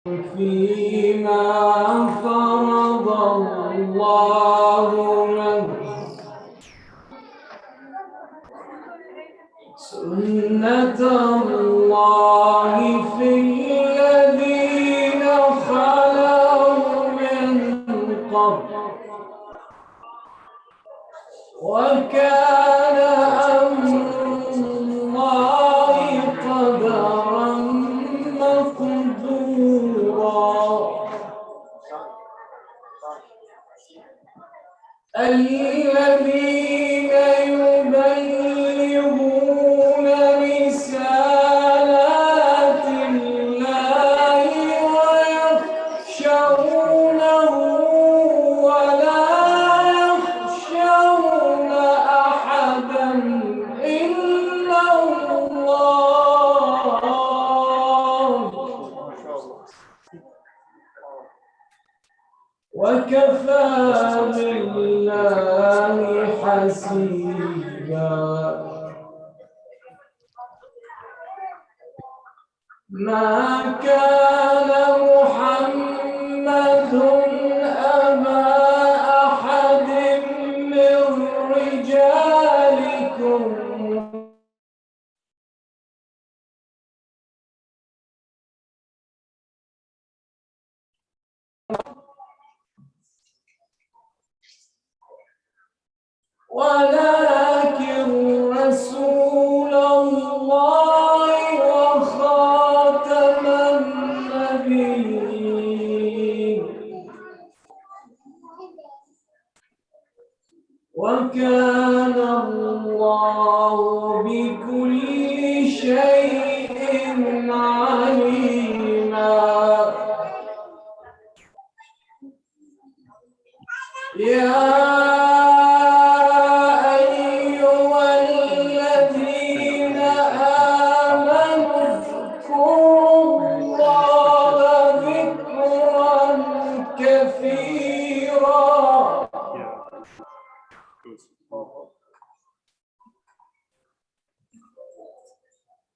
فيما فرض الله له سنة الله في الذين خلوا من قبل وكان أمر الله قدرا مقدورا الذين يبلغون رسالات الله ويخشونه ولا يخشون أحدا إلا الله وكفى بالله حسيبا ما كان محمد أبا أحد من رجالكم ولكن رسول الله وخاتم النبيين وكان الله بكل شيء عليما يا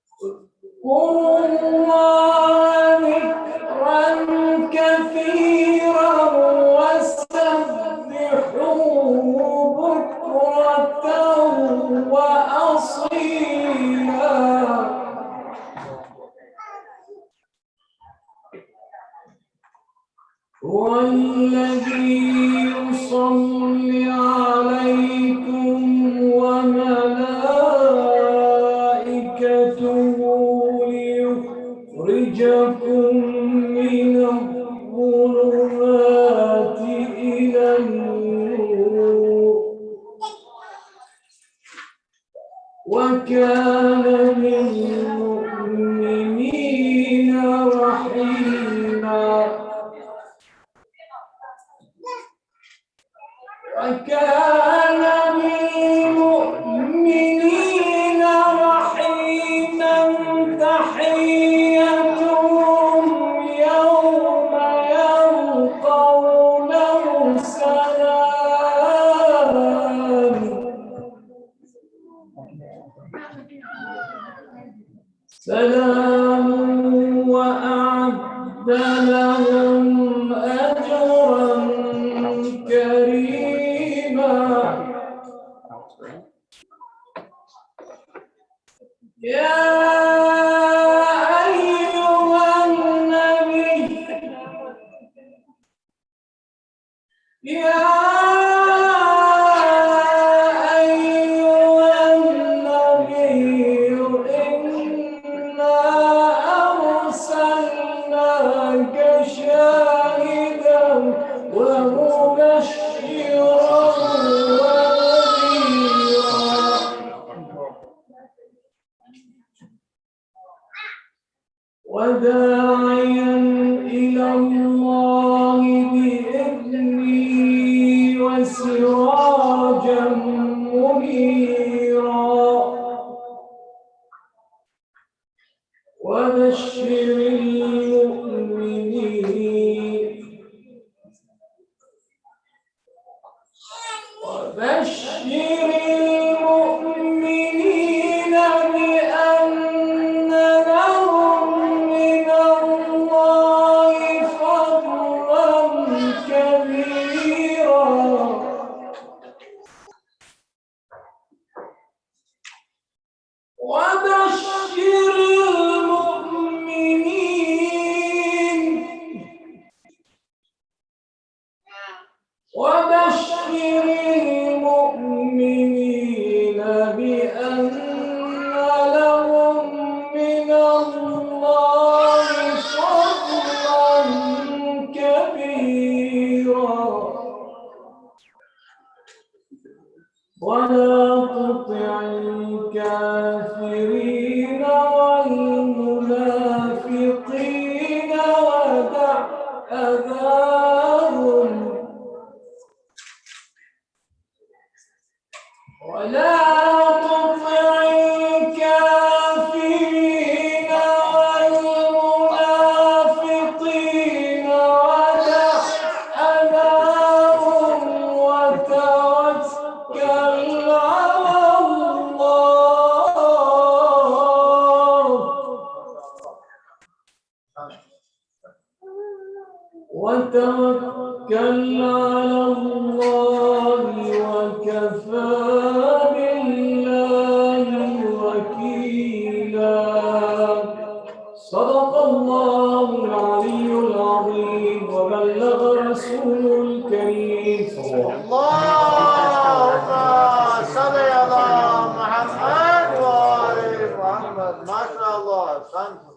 اذكروا الله ذكرا كثيرا وسبحوه بكرة وأصيلا هو الذي يصلي عليكم وملائكته ليخرجكم من الظلمات إلى النور وكان بالمؤمنين رحيما وكان بالمؤمنين رحيما تحيتهم يوم يلقونه سلام وأعد لهم أجرا كريما يا أيها النبي يا أيها النبي إنا أرسلناك شاهدا ومبشرا ونذيرا وداعيا إلى الله بإذنه وسراجا منيرا وبشر المؤمنين بأن لهم من الله ولا تطع الكافرين والمنافقين ودع أذاهم ولا تطع الكافرين والمنافقين ودع أذاهم وتوكل على الله وتوكل على الله وكفى بالله وكيلا صدق الله العلي العظيم وبلغ رسوله الكريم اللهم صل على محمد وآل محمد. ما شاء الله. أحسنتم.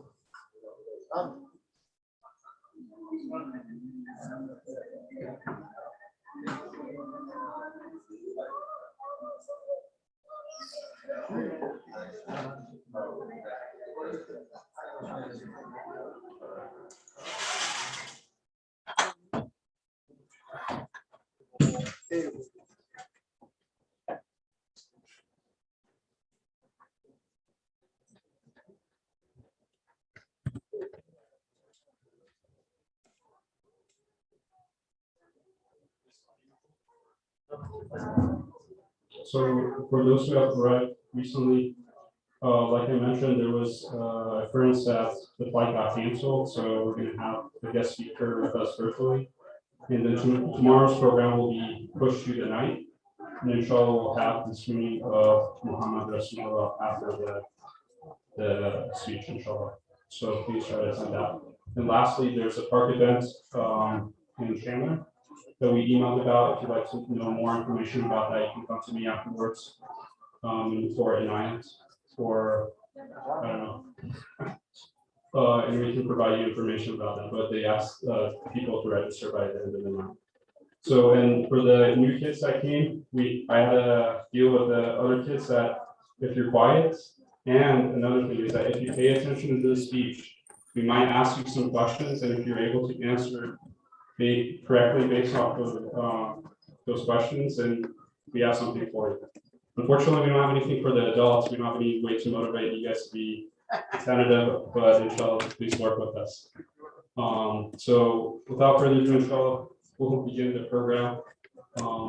So for those who have arrived recently, like I mentioned, there was a occurrence that the flight got canceled, so we're going to have the guest speaker with us virtually. And then tomorrow's program will be pushed to the night, and inshallah we'll have the screening of Muhammad Rasulullah after the speech, inshallah. So please try to attend that. And lastly, there's a park event in Chandler that we emailed about. If you'd like to know more information about that, you can come to me afterwards for an IANT or I don't know. And we can provide you information about that, but they asked people to register by the end of the month. So, and for the new kids that came, I had a deal with the other kids that if you're quiet, and another thing is that if you pay attention to the speech, we might ask you some questions, and if you're able to answer correctly based off of those questions, and we have something for you. Unfortunately, we don't have anything for the adults. We don't have any way to motivate you guys to be tentative, but inshallah, please work with us. So without further ado, inshallah, we'll begin the program.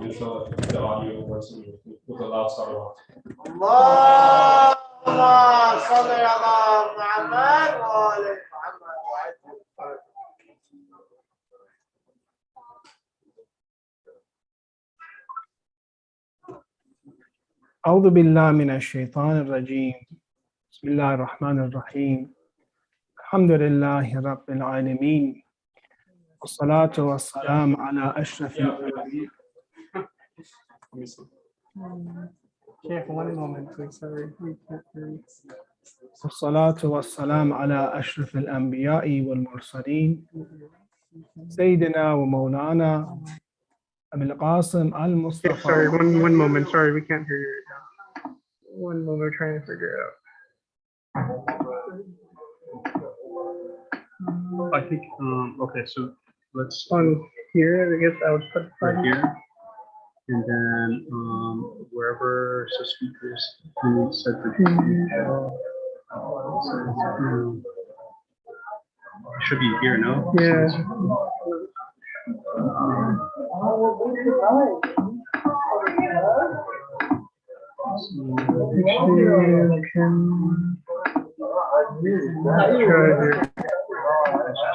Inshallah, the audio works with a loud salawat. اللهم صل على محمد وآل محمد. أعوذ بالله من الشيطان الرجيم. بسم الله الرحمن الرحيم. الحمد لله رب العالمين والصلاة والسلام على أشرف الأنبياء. Sheikh, one moment, please. Sorry, we can't hear you. والصلاة والسلام على أشرف الأنبياء والمرسلين سيدنا ومولانا أبي القاسم المصطفى. Sorry, one moment. Sorry, we can't hear you right now. One moment, we're trying to figure it out. I think, okay, so let's On here, I guess I would put right here. And then wherever the speakers can set the should be here, no? Yeah.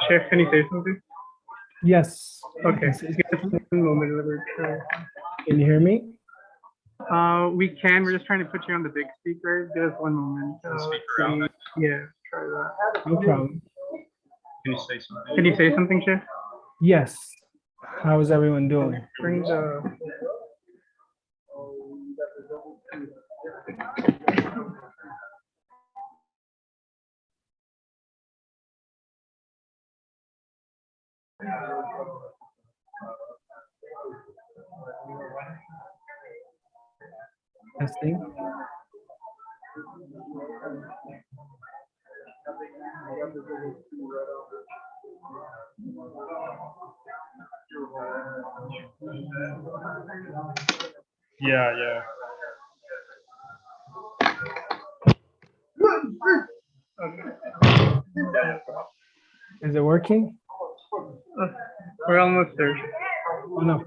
Sheikh, can you say something? Yes. Okay, one moment. We're trying. Can you hear me? We can. We're just trying to put you on the big speaker. Give us one moment. Yeah, try that. No problem. Can you say something? Can you say something, Sheikh? Yes. How is everyone doing? Bring the. Testing. Yeah. Is it working? We're almost there. Oh, no.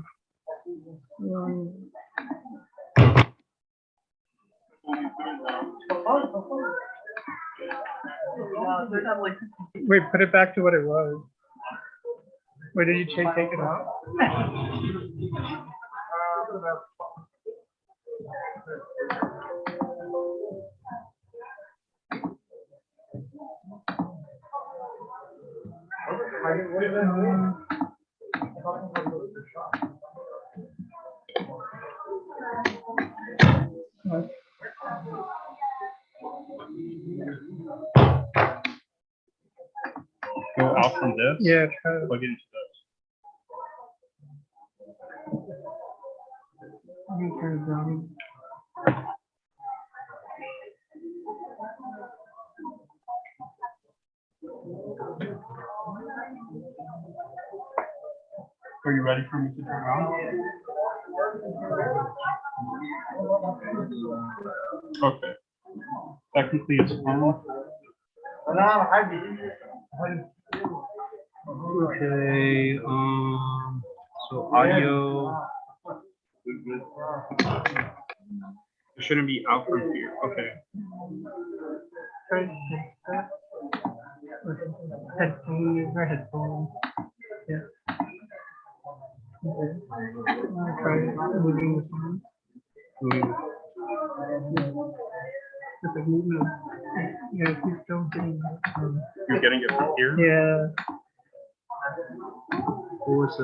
Wait, put it back to what it was. Wait, did you take it out? Go out from this. Yeah, try to. Plug it into this. Turn it down. Are you ready for me to turn on? Okay. Technically, it's on. Okay. So audio. It shouldn't be out from here. Okay. Headphone, use our headphone. Yeah. Okay. Try moving the phone. Just like movement. Yeah, he's still getting it. You're getting it from here? Yeah. What was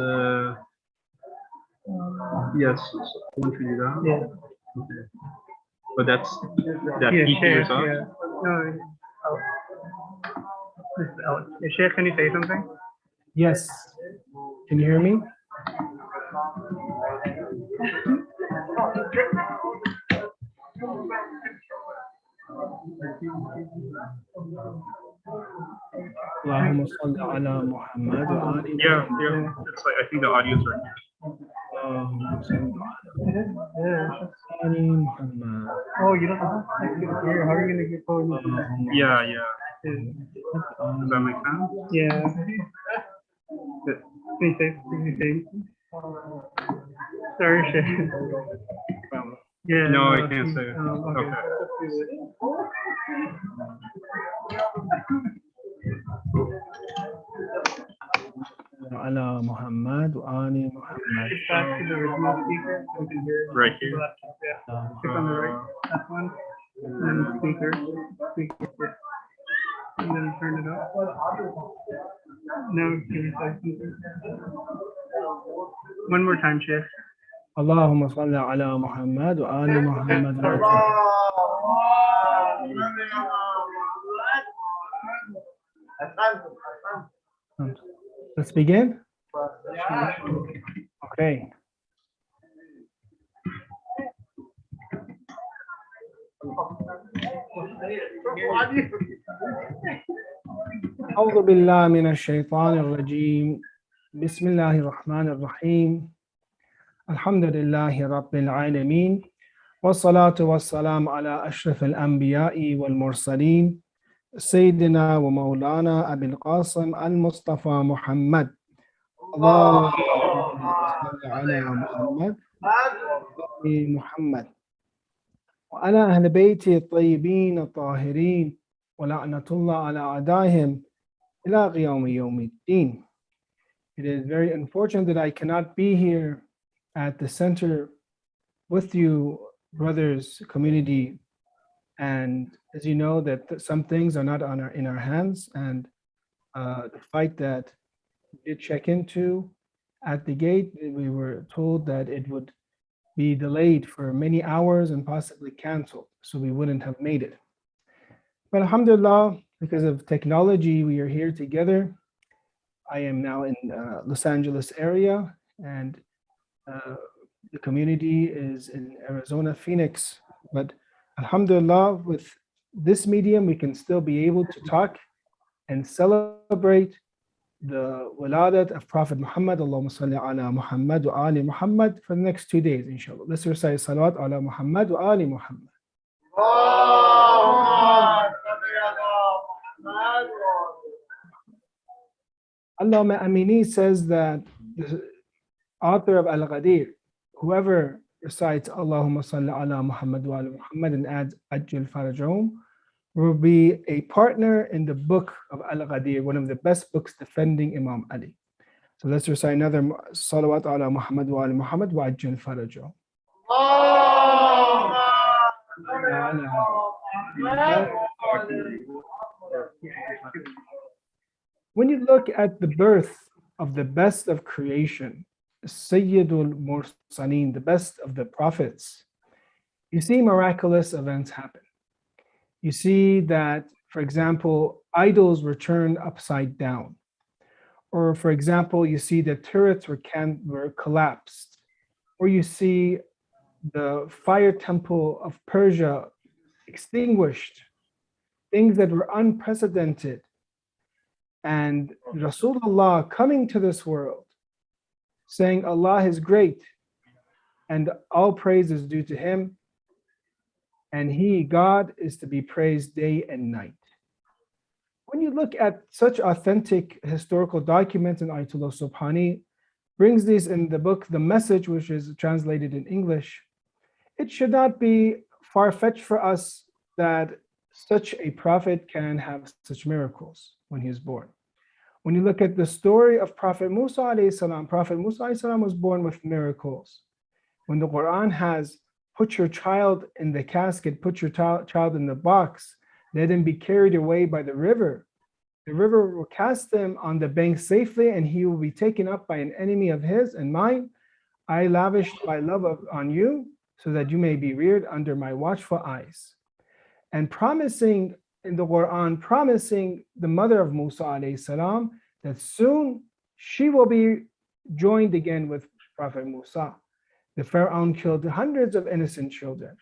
yes, so I want to do that. Yeah. Okay. But that's that Yeah, heat Sheikh, figures up? yeah. No, oh. This is Alex. Yeah, Sheikh, can you say something? Yes. Can you hear me? Allahumma salli ala Muhammad wa ali Yeah. It's like I think the audio's right here. Allahumma salli Yeah. ala ali Muhammad. Oh, you don't have to get here. How are you gonna get phone? Yeah. Allahumma Does that make sense? Yeah. Can you say? Sorry, Sheikh. Yeah. No, I can't say it. Okay. ala Muhammad wa ali Muhammad. Back to the original speaker. So we can hear Right here. Yeah. Click on the right. That one. And then speaker. Yeah. And then turn it up. Now can you say something? One more time, Sheikh. Allahumma salli ala Muhammad wa ali Muhammad. Let's begin. Okay. أعوذ بالله من الشيطان الرجيم. بسم الله الرحمن الرحيم. الحمد لله رب العالمين والصلاة والسلام على أشرف الأنبياء والمرسلين سيدنا ومولانا أبي القاسم المصطفى محمد. اللهم صل على محمد وآل محمد وعلى أهل بيته الطيبين الطاهرين ولعنة الله على أعدائهم إلى قيام يوم الدين. It is very unfortunate that I cannot be here at the center with you, brothers, community. And as you know, that some things are not in our hands, and the fight that we did check into at the gate, we were told that it would be delayed for many hours and possibly canceled, so we wouldn't have made it. But alhamdulillah, because of technology, we are here together. I am now in Los Angeles area, and the community is in Arizona, Phoenix, But alhamdulillah, with this medium, we can still be able to talk and celebrate the Wiladat of Prophet Muhammad, Allahumma salli ala Muhammad wa ali Muhammad, for the next 2 days, inshallah. Let's recite salawat ala Muhammad wa ali Muhammad. Allama Amini says that the author of Al-Ghadir, whoever recites Allahumma salli ala Muhammad wa ali Muhammad and adds Ajjal Farajahum, will be a partner in the book of Al-Ghadir, one of the best books defending Imam Ali. So let's recite another salawat ala Muhammad wa ali Muhammad wa Ajjal Farajahum. When you look at the birth of the best of creation, Sayyidul Mursaleen, the best of the prophets, you see miraculous events happen. You see that, for example, idols were turned upside down. Or, for example, you see that turrets were collapsed. Or you see the fire temple of Persia extinguished. Things that were unprecedented. And Rasulullah coming to this world, saying Allah is great and all praise is due to Him, and He, God, is to be praised day and night. When you look at such authentic historical documents, and Ayatollah Subhani brings these in the book, The Message, which is translated in English, it should not be far-fetched for us that such a prophet can have such miracles when he is born. When you look at the story of Prophet Musa alayhi salam, Prophet Musa alayhi salam was born with miracles. When the Quran has, put your child in the casket, put your child in the box, let him be carried away by the river will cast him on the bank safely, and he will be taken up by an enemy of his and mine. I lavished my love on you, so that you may be reared under my watchful eyes. And promising in the Quran, promising the mother of Musa alayhi salam that soon she will be joined again with Prophet Musa. The Pharaoh killed hundreds of innocent children.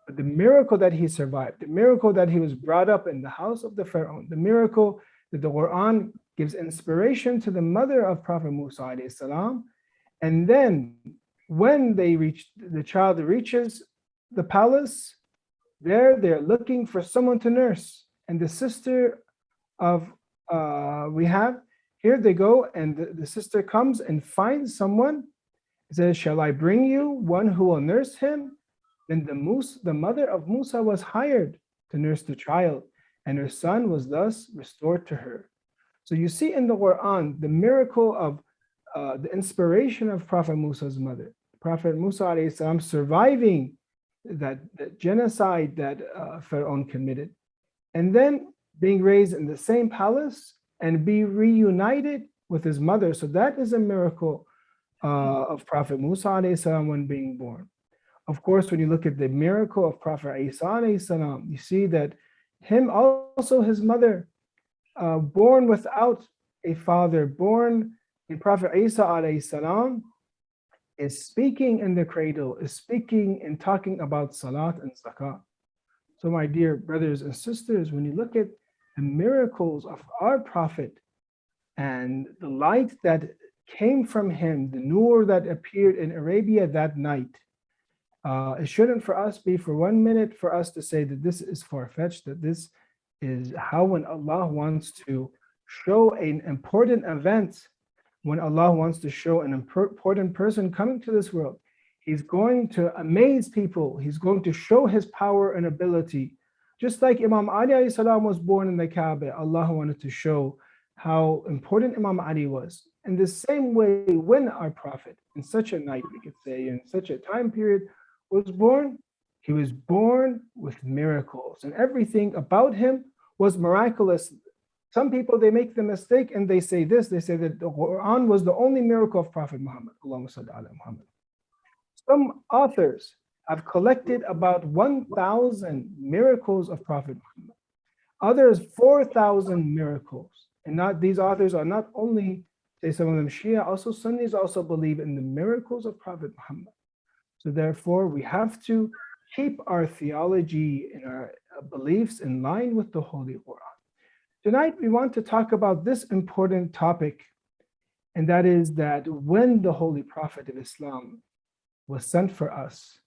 But the miracle that he survived, the miracle that he was brought up in the house of the Pharaoh, the miracle that the Quran gives inspiration to the mother of Prophet Musa alayhi salam. And then when the child reaches the palace, they're looking for someone to nurse. And the sister of, here they go, and the sister comes and finds someone, says, shall I bring you one who will nurse him? Then the mother of Musa was hired to nurse the child, and her son was thus restored to her. So you see in the Quran, the miracle of the inspiration of Prophet Musa's mother, Prophet Musa alayhi salam surviving that genocide that Pharaoh committed, and then being raised in the same palace and be reunited with his mother. So that is a miracle of Prophet Musa alayhi salam when being born. Of course, when you look at the miracle of Prophet Isa alayhi salam, you see that his mother, born without a father, born in Prophet Isa alayhi salam, is speaking in the cradle, is speaking and talking about salat and zakat. So my dear brothers and sisters, when you look at the miracles of our Prophet and the light that came from him, the nur that appeared in Arabia that night, it shouldn't for us be for 1 minute for us to say that this is far-fetched, that this is how when Allah wants to show an important event, when Allah wants to show an important person coming to this world, He's going to amaze people. He's going to show His power and ability. Just like Imam Ali alayhi salam was born in the Kaaba, Allah wanted to show how important Imam Ali was. In the same way, when our Prophet, in such a night, we could say, in such a time period, was born, he was born with miracles, and everything about him was miraculous. Some people, they make the mistake and they say this, they say that the Quran was the only miracle of Prophet Muhammad. Allahumma salli ala Muhammad. Some authors have collected about 1,000 miracles of Prophet Muhammad. Others, 4,000 miracles. And these authors are not only, say some of them Shia, also Sunnis also believe in the miracles of Prophet Muhammad. So therefore, we have to keep our theology and our beliefs in line with the Holy Quran. Tonight, we want to talk about this important topic, and that is that when the Holy Prophet of Islam was sent for us,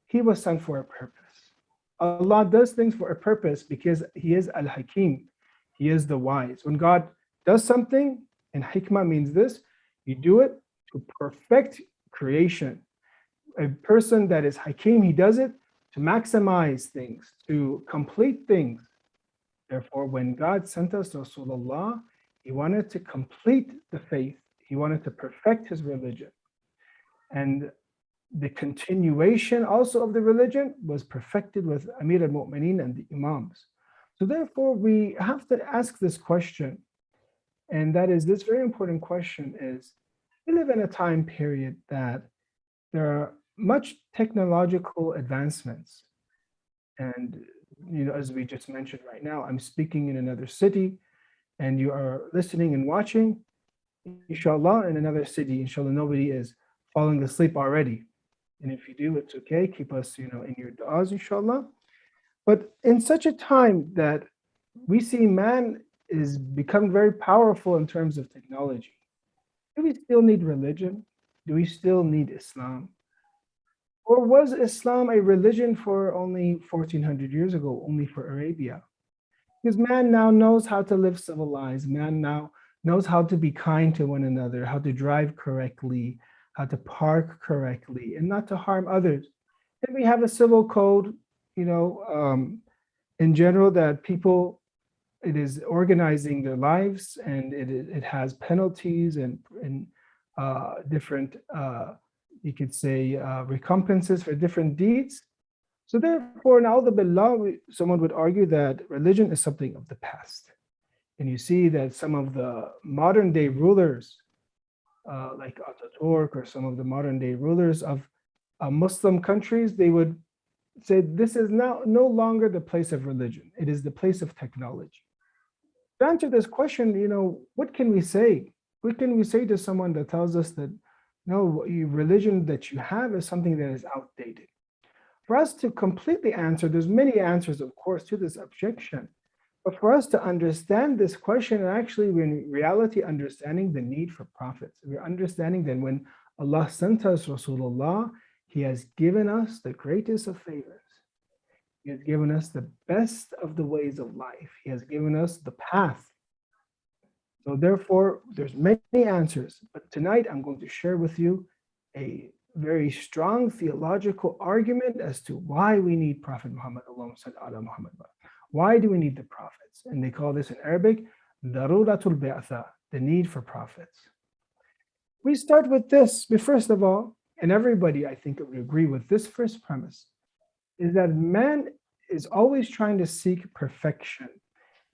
he was sent for a purpose. Allah does things for a purpose because He is Al-Hakim. He is the wise. When God does something, and hikmah means this, you do it to perfect creation. A person that is Hakim, he does it to maximize things, to complete things. Therefore, when God sent us Rasulullah, He wanted to complete the faith. He wanted to perfect His religion. And the continuation also of the religion was perfected with Amir al-Mu'mineen and the Imams. So therefore, we have to ask this question, and that is this very important question is, we live in a time period that there are much technological advancements. And as we just mentioned right now, I'm speaking in another city, and you are listening and watching, inshallah, in another city, inshallah, nobody is falling asleep already. And if you do, it's okay. Keep us, in your du'as, inshallah. But in such a time that we see man is becoming very powerful in terms of technology, do we still need religion? Do we still need Islam? Or was Islam a religion for only 1400 years ago, only for Arabia? Because man now knows how to live civilized. Man now knows how to be kind to one another, how to drive correctly, how to park correctly, and not to harm others. And we have a civil code, in general, that people, it is organizing their lives, and it has penalties and different, you could say, recompenses for different deeds. So therefore, na'udhu billah, someone would argue that religion is something of the past. And you see that some of the modern day rulers, like Ataturk or some of the modern day rulers of Muslim countries, they would say this is now no longer the place of religion. It is the place of technology. To answer this question, what can we say? What can we say to someone that tells us that, no, religion that you have is something that is outdated? For us to completely answer, there's many answers, of course, to this objection. But for us to understand this question, and actually we're in reality understanding the need for prophets. We're understanding that when Allah sent us Rasulullah, He has given us the greatest of favors. He has given us the best of the ways of life. He has given us the path. So therefore, there's many answers. But tonight I'm going to share with you a very strong theological argument as to why we need Prophet Muhammad. Why do we need the prophets? And they call this in Arabic, daruratul bi'atha, the need for prophets. We start with this, but first of all, and everybody I think would agree with this first premise, is that man is always trying to seek perfection,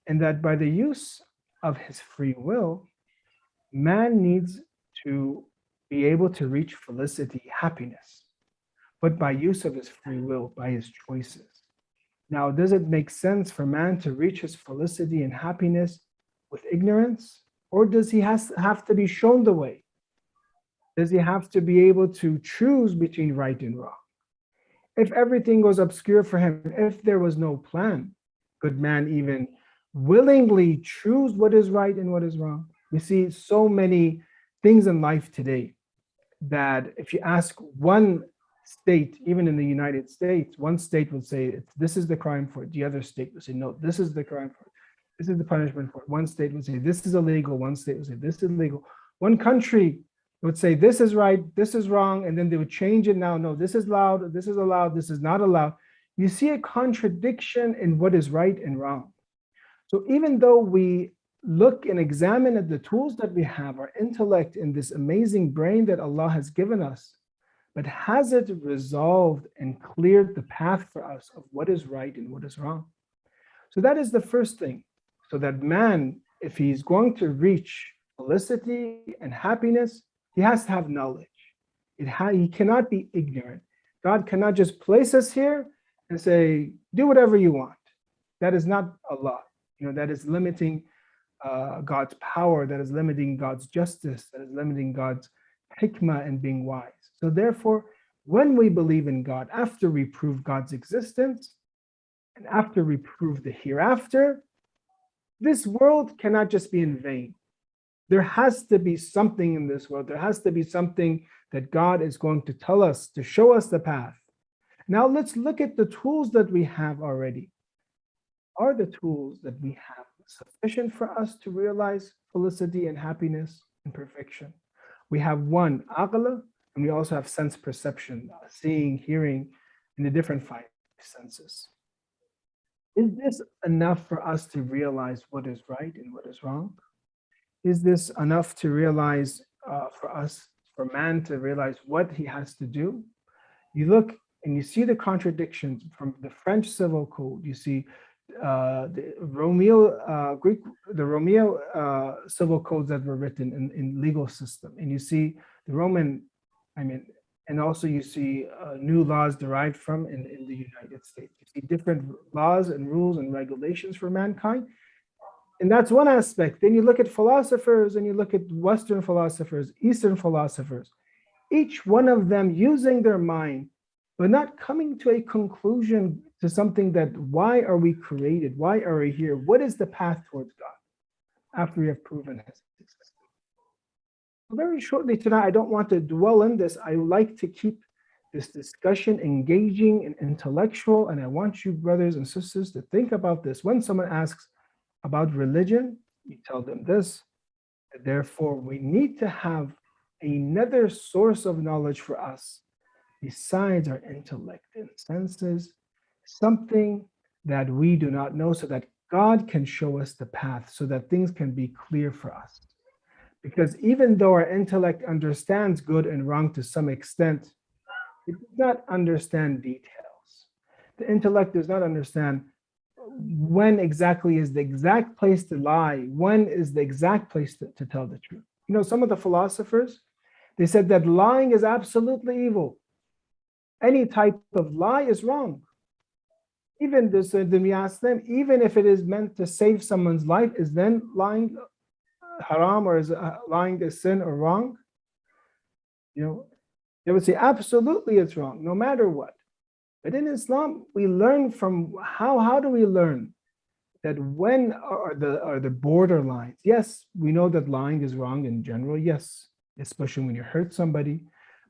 and that by the use of his free will, man needs to be able to reach felicity, happiness, but by use of his free will, by his choices. Now, does it make sense for man to reach his felicity and happiness with ignorance? Or does he have to be shown the way? Does he have to be able to choose between right and wrong? If everything was obscure for him, if there was no plan, could man even willingly choose what is right and what is wrong? We see so many things in life today that if you ask one state, even in the United States, one state would say, this is the crime for it. The other state would say, no, this is the crime for it. This is the punishment for it. One state would say, this is illegal. One state would say, this is legal. One country would say, this is right, this is wrong. And then they would change it now. No, this is allowed, this is allowed, this is not allowed. You see a contradiction in what is right and wrong. So even though we look and examine at the tools that we have, our intellect in this amazing brain that Allah has given us, but has it resolved and cleared the path for us of what is right and what is wrong? So that is the first thing. So that man, if he's going to reach felicity and happiness, he has to have knowledge. He cannot be ignorant. God cannot just place us here and say, do whatever you want. That is not Allah. That is limiting God's power, that is limiting God's justice, that is limiting God's hikmah and being wise. So therefore, when we believe in God, after we prove God's existence, and after we prove the hereafter, this world cannot just be in vain. There has to be something in this world. There has to be something that God is going to tell us, to show us the path. Now let's look at the tools that we have already. Are the tools that we have sufficient for us to realize felicity and happiness and perfection? We have one, aqla, and we also have sense perception, seeing, hearing, in the different five senses. Is this enough for us to realize what is right and what is wrong? Is this enough to realize for man to realize what he has to do? You look and you see the contradictions from the French Civil Code. You see the Romeo civil codes that were written in legal system, and you see the Roman, and also you see new laws derived from in the United States. You see different laws and rules and regulations for mankind. And that's one aspect. Then you look at philosophers and you look at Western philosophers, Eastern philosophers, each one of them using their mind, but not coming to a conclusion to something that why are we created? Why are we here? What is the path towards God after we have proven his existence? Very shortly tonight, I don't want to dwell in this. I like to keep this discussion engaging and intellectual. And I want you, brothers and sisters, to think about this. When someone asks about religion, you tell them this. Therefore, we need to have another source of knowledge for us besides our intellect and senses, something that we do not know, so that God can show us the path, so that things can be clear for us. Because even though our intellect understands good and wrong to some extent, it does not understand details. The intellect does not understand when exactly is the exact place to lie, when is the exact place to tell the truth. You know, some of the philosophers, they said that lying is absolutely evil. Any type of lie is wrong. Even this, then we ask them, even if it is meant to save someone's life, is then lying haram, or is lying a sin or wrong? You know, they would say absolutely it's wrong, no matter what. But in Islam, we learn from how do we learn that when are the borderlines? Yes, we know that lying is wrong in general, yes, especially when you hurt somebody.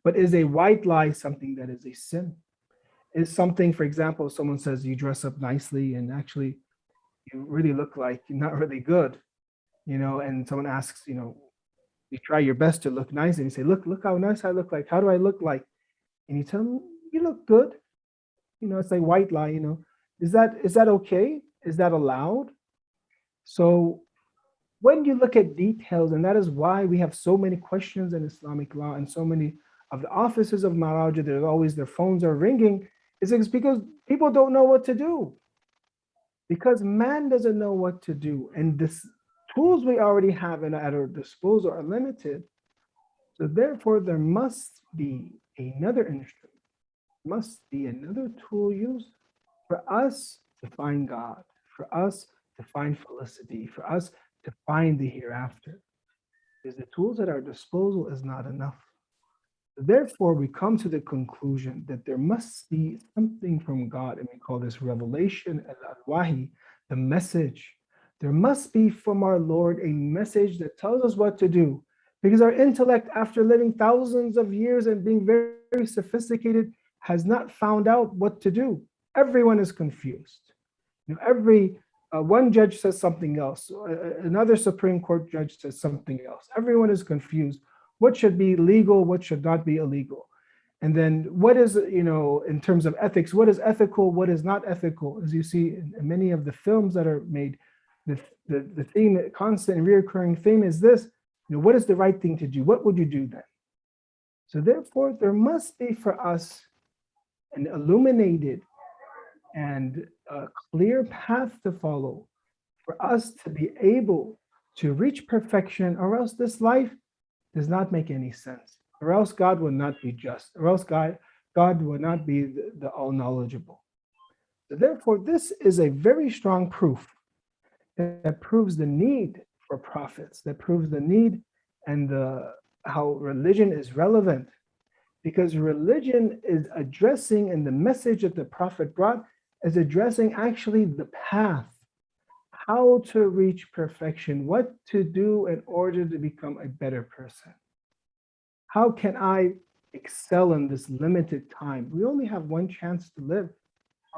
But is a white lie something that is a sin? Is something, for example, someone says you dress up nicely and actually you really look like you're not really good, you know, and someone asks, you know, you try your best to look nice and you say, look how nice I look like. How do I look like? And you tell them, you look good. You know, it's like white lie, you know. Is that okay? Is that allowed? So when you look at details, and that is why we have so many questions in Islamic law and so many of the offices of Maraja, there's always their phones are ringing, is because people don't know what to do. Because man doesn't know what to do. And the tools we already have at our disposal are limited. So therefore, there must be another instrument, must be another tool used for us to find God, for us to find felicity, for us to find the hereafter. Because the tools at our disposal is not enough. Therefore, we come to the conclusion that there must be something from God, and we call this revelation, al-wahi, the message. There must be from our Lord a message that tells us what to do. Because our intellect, after living thousands of years and being very, very sophisticated, has not found out what to do. Everyone is confused. You know, one judge says something else, another Supreme Court judge says something else. Everyone is confused. What should be legal? What should not be illegal? And then what is, you know, in terms of ethics, what is ethical? What is not ethical? As you see in many of the films that are made, the theme, the constant and reoccurring theme is this, you know, what is the right thing to do? What would you do then? So therefore, there must be for us an illuminated and a clear path to follow for us to be able to reach perfection, or else this life does not make any sense, or else God will not be just, or else God will not be the all-knowledgeable. So therefore, this is a very strong proof that proves the need for prophets, that proves the need and how religion is relevant. because religion is addressing, and the message that the Prophet brought is addressing actually the path, how to reach perfection, what to do in order to become a better person. How can I excel in this limited time? We only have one chance to live.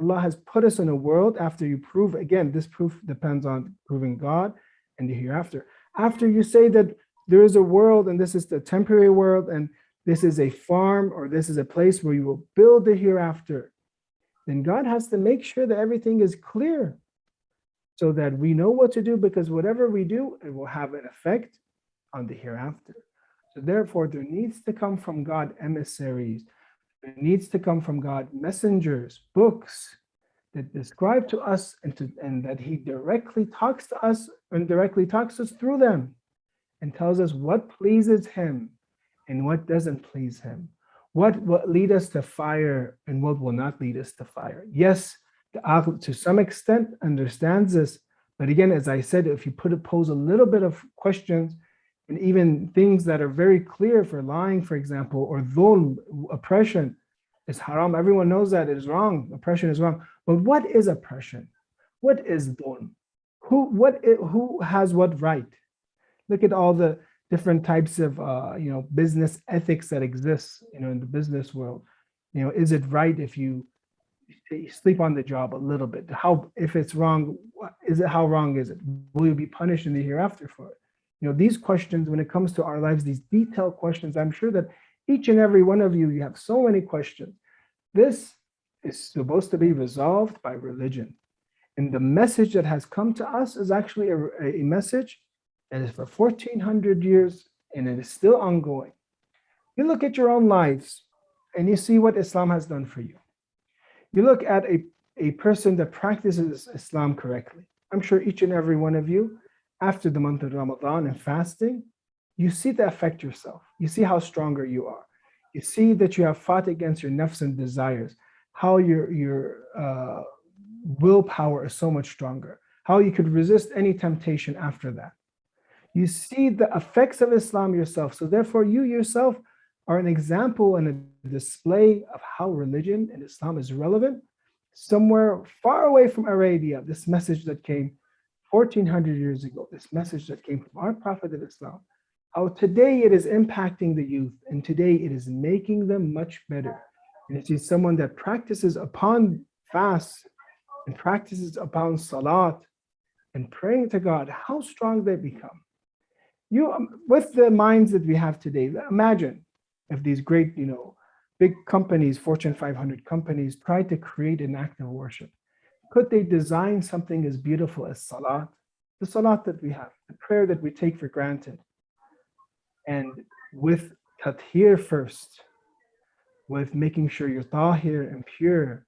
Allah has put us in a world after you prove, again, this proof depends on proving God and the hereafter. After you say that there is a world and this is the temporary world and this is a farm or this is a place where you will build the hereafter, then God has to make sure that everything is clear so that we know what to do, because whatever we do, it will have an effect on the hereafter. So therefore, there needs to come from God emissaries. There needs to come from God messengers, books that describe to us and that He directly talks to us and directly talks us through them and tells us what pleases Him and what doesn't please Him, what will lead us to fire and what will not lead us to fire. Yes, the aql to some extent understands this, but again, as I said, if you pose a little bit of questions and even things that are very clear for lying, for example, or dhulm, oppression is haram. Everyone knows that it is wrong. Oppression is wrong. But what is oppression? What is dhulm? Who has what right? Look at all the different types of business ethics that exist in the business world. Is it right if you sleep on the job a little bit? If it's wrong, how wrong is it? Will you be punished in the hereafter for it? These questions, when it comes to our lives, these detailed questions, I'm sure that each and every one of you have so many questions. This is supposed to be resolved by religion. And the message that has come to us is actually a message that is for 1400 years and it is still ongoing. You look at your own lives and you see what Islam has done for you. You look at a person that practices Islam correctly. I'm sure each and every one of you, after the month of Ramadan and fasting, you see the effect yourself. You see how stronger you are. You see that you have fought against your nafs and desires, how your willpower is so much stronger, how you could resist any temptation after that. You see the effects of Islam yourself. So therefore, you yourself are an example and a display of how religion and Islam is relevant. Somewhere far away from Arabia, this message that came 1400 years ago, this message that came from our Prophet of Islam, how today it is impacting the youth and today it is making them much better. And if you see someone that practices upon fast and practices upon salat and praying to God, how strong they become. With the minds that we have today, imagine if these great, big companies, Fortune 500 companies, tried to create an act of worship. Could they design something as beautiful as salat? The salat that we have, the prayer that we take for granted. And with tathir first, with making sure you're tahir and pure,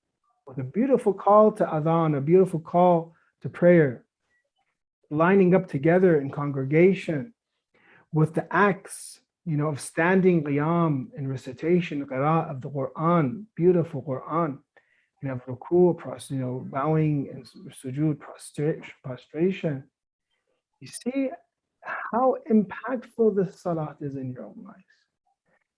with a beautiful call to adhan, a beautiful call to prayer, lining up together in congregation, with the acts, of standing qiyam and recitation, qira'ah of the Quran, beautiful Quran, of ruku', bowing and sujood, prostration. You see how impactful this salat is in your own lives.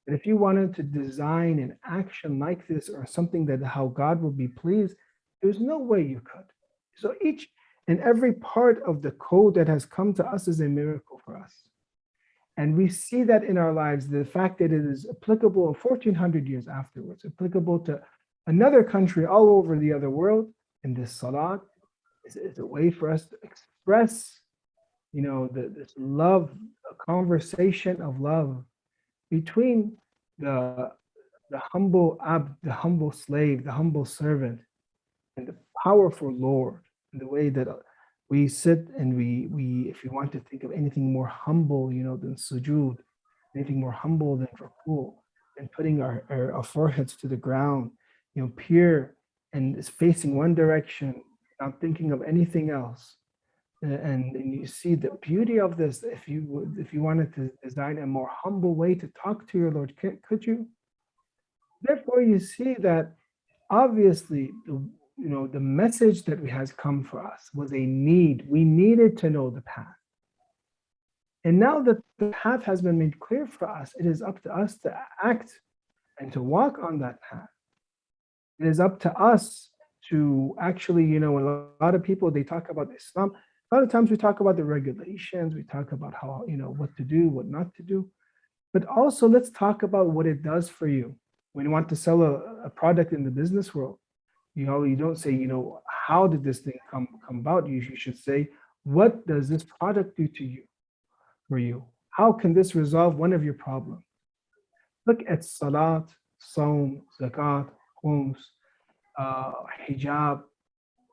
And if you wanted to design an action like this or something that how God will be pleased, there's no way you could. So each and every part of the code that has come to us is a miracle for us. And we see that in our lives, the fact that it is applicable 1400 years afterwards, applicable to another country all over the other world, and this salat is a way for us to express, this love, a conversation of love between the humble abd, the humble slave, the humble servant, and the powerful Lord, in the way that we sit and we if you want to think of anything more humble, than sujood, anything more humble than ruku', and putting our foreheads to the ground, pure and is facing one direction, not thinking of anything else. And you see the beauty of this. If you wanted to design a more humble way to talk to your Lord, could you? Therefore, you see that obviously the message that has come for us was a need. We needed to know the path. And now that the path has been made clear for us, it is up to us to act and to walk on that path. It is up to us to actually, a lot of people, they talk about Islam. A lot of times we talk about the regulations, we talk about how, what to do, what not to do. But also let's talk about what it does for you. When you want to sell a product in the business world, you don't say, how did this thing come about? You should say, what does this product do to you, for you? How can this resolve one of your problems? Look at salat, saum, zakat, khums, hijab,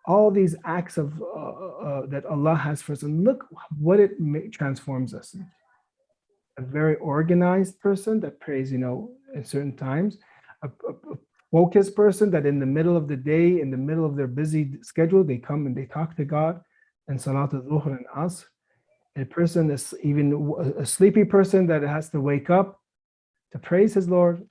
all these acts of that Allah has for us, and look what it transforms us into. A very organized person that prays, at certain times, a focused person that in the middle of the day, in the middle of their busy schedule, they come and they talk to God, and Salat al-Dhuhr and Asr. A person is even a sleepy person that has to wake up to praise his Lord,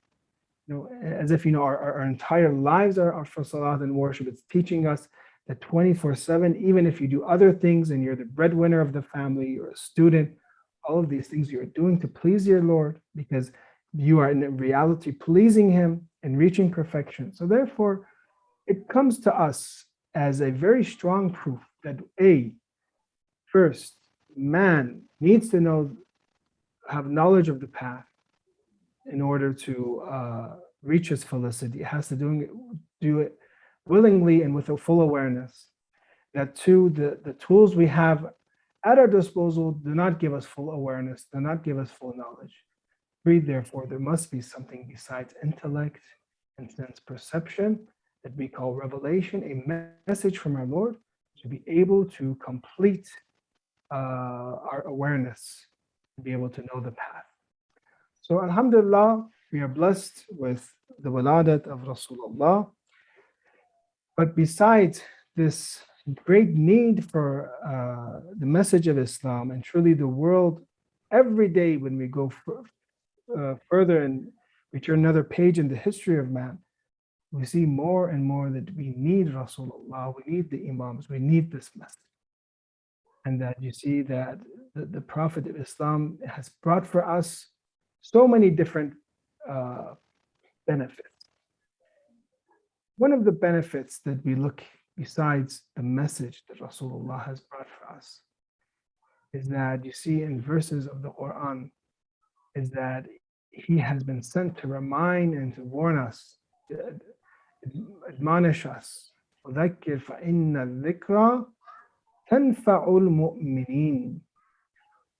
as if our entire lives are for Salat and worship. It's teaching us that 24/7, even if you do other things and you're the breadwinner of the family, you're a student, all of these things you're doing to please your Lord, because you are in reality pleasing Him and reaching perfection. So therefore, it comes to us as a very strong proof that first, man needs to have knowledge of the path in order to reach his felicity. It has to do it willingly and with a full awareness. That two, the tools we have at our disposal do not give us full awareness, do not give us full knowledge. Three, therefore, there must be something besides intellect and sense perception that we call revelation, a message from our Lord to be able to complete our awareness, to be able to know the path. So alhamdulillah, we are blessed with the Wiladat of Rasulullah. But besides this great need for the message of Islam, and truly the world, every day when we go further and we turn another page in the history of man, we see more and more that we need Rasulullah, we need the Imams, we need this message. And that you see that the Prophet of Islam has brought for us so many different benefits. One of the benefits that we look besides the message that Rasulullah has brought for us is that you see in verses of the Quran is that he has been sent to remind and to warn us, admonish us. وَذَكِّرْ فَإِنَّ الذِّكْرَى تَنْفَعُ الْمُؤْمِنِينَ.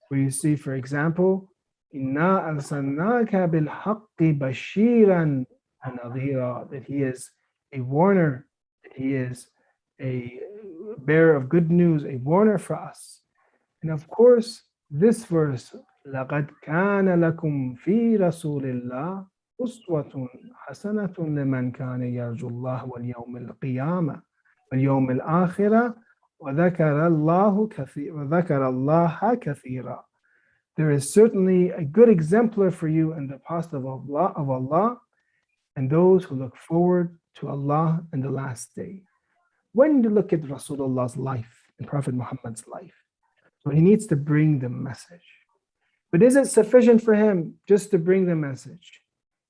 Where you see, for example, إِنَّا أَرْسَلْنَاكَ بِالْحَقِّ بَشِيرًا وَنَذِيرًا, that he is a warner, that he is a bearer of good news, a warner for us. And of course, this verse, لَقَدْ كَانَ لَكُمْ فِي رَسُولِ اللَّهِ أُسْوَةٌ حَسَنَةٌ لِمَنْ كَانَ يَرْجُو اللَّهَ وَالْيَوْمَ الْقِيَامَةِ وَالْيَوْمِ الْآخِرَةِ وَذَكَرَ اللَّهَ كَثِيرًا. There is certainly a good exemplar for you in the path of Allah and those who look forward to Allah in the last day. When you look at Rasulullah's life and Prophet Muhammad's life, so he needs to bring the message. But is it sufficient for him just to bring the message?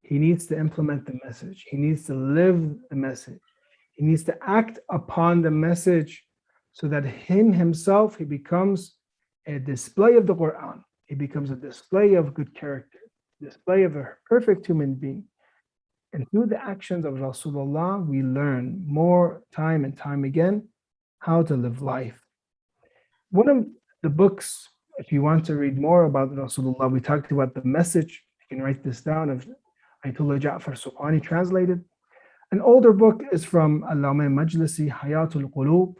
He needs to implement the message. He needs to live the message. He needs to act upon the message so that himself, he becomes a display of the Quran. He becomes a display of good character, display of a perfect human being. And through the actions of Rasulullah, we learn more time and time again how to live life. One of the books, if you want to read more about Rasulullah, we talked about the message. You can write this down, of Ayatollah Ja'far Subhani translated. An older book is from Allama Majlisi, Hayatul Qulub.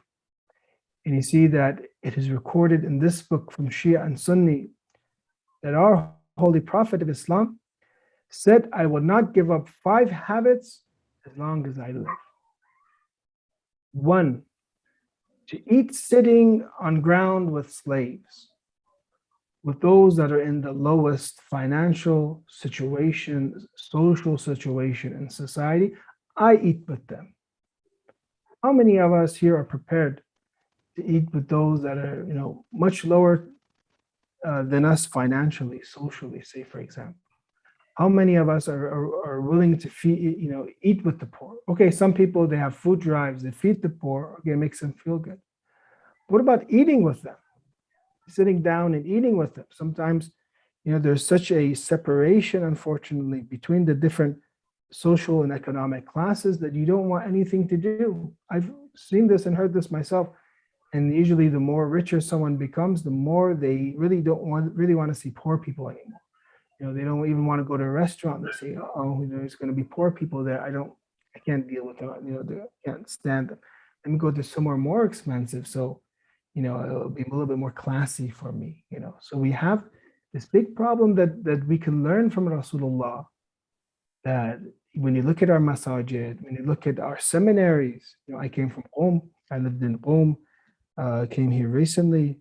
And you see that it is recorded in this book from Shia and Sunni that our Holy Prophet of Islam said, I will not give up 5 habits as long as I live. 1, to eat sitting on ground with slaves, with those that are in the lowest financial situation, social situation in society. I eat with them. How many of us here are prepared to eat with those that are, much lower than us financially, socially, say for example? How many of us are willing to feed, eat with the poor? Okay, some people, they have food drives, they feed the poor, okay, it makes them feel good. What about eating with them? Sitting down and eating with them. Sometimes, there's such a separation, unfortunately, between the different social and economic classes that you don't want anything to do. I've seen this and heard this myself. And usually the more richer someone becomes, the more they really want to see poor people anymore. They don't even want to go to a restaurant. They say, oh, there's going to be poor people there. I can't deal with them. I can't stand them. Let me go to somewhere more expensive. So, it'll be a little bit more classy for me, So we have this big problem that we can learn from Rasulullah, that when you look at our masajid, when you look at our seminaries, I came from Qom, I lived in Qom, came here recently,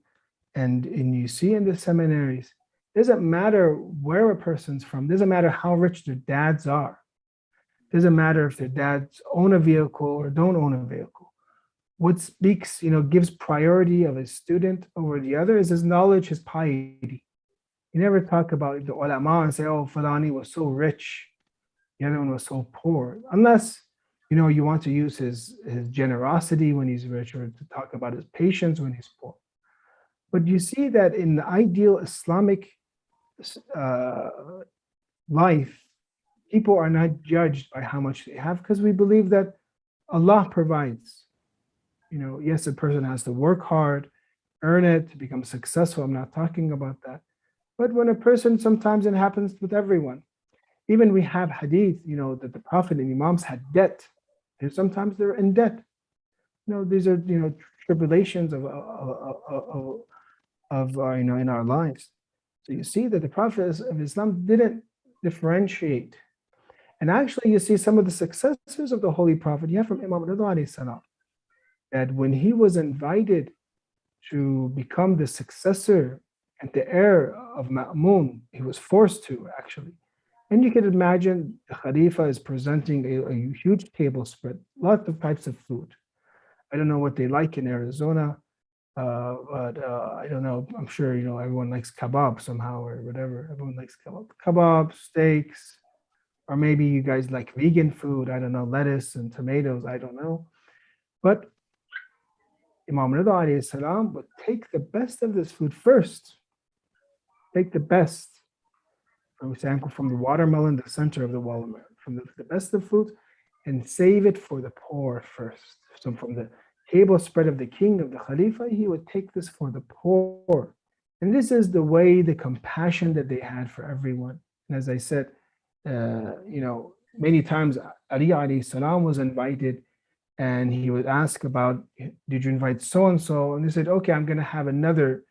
and you see in the seminaries, doesn't matter where a person's from, doesn't matter how rich their dads are, doesn't matter if their dads own a vehicle or don't own a vehicle. What speaks, gives priority of a student over the other is his knowledge, his piety. You never talk about the ulama and say, oh, Fulani was so rich, the other one was so poor, unless you want to use his generosity when he's rich, or to talk about his patience when he's poor. But you see that in the ideal Islamic life, people are not judged by how much they have, because we believe that Allah provides. Yes, a person has to work hard, earn it, to become successful. I'm not talking about that. But when a person, sometimes it happens with everyone. Even we have hadith, that the Prophet and Imams had debt. And sometimes they're in debt. These are, tribulations of in our lives. So you see that the Prophet of Islam didn't differentiate. And actually, you see some of the successors of the Holy Prophet. You have from Imam Rida alayhi salam, that when he was invited to become the successor and the heir of Ma'mun, he was forced to, actually. And you can imagine the Khalifa is presenting a huge table spread, lots of types of food. I don't know what they like in Arizona, but I don't know. I'm sure, everyone likes kebab somehow or whatever. Everyone likes kebab, steaks, or maybe you guys like vegan food. I don't know, lettuce and tomatoes. I don't know. But Imam Rida alayhi salam would take the best of this food first. Take the best. For example, from the watermelon, the center of the watermelon, from the best of food, and save it for the poor first. So from the table spread of the king, of the Khalifa, he would take this for the poor. And this is the way, the compassion that they had for everyone. And as I said, many times Ali alayhi salam was invited, and he would ask about, did you invite so-and-so? And they said, okay, I'm going to have another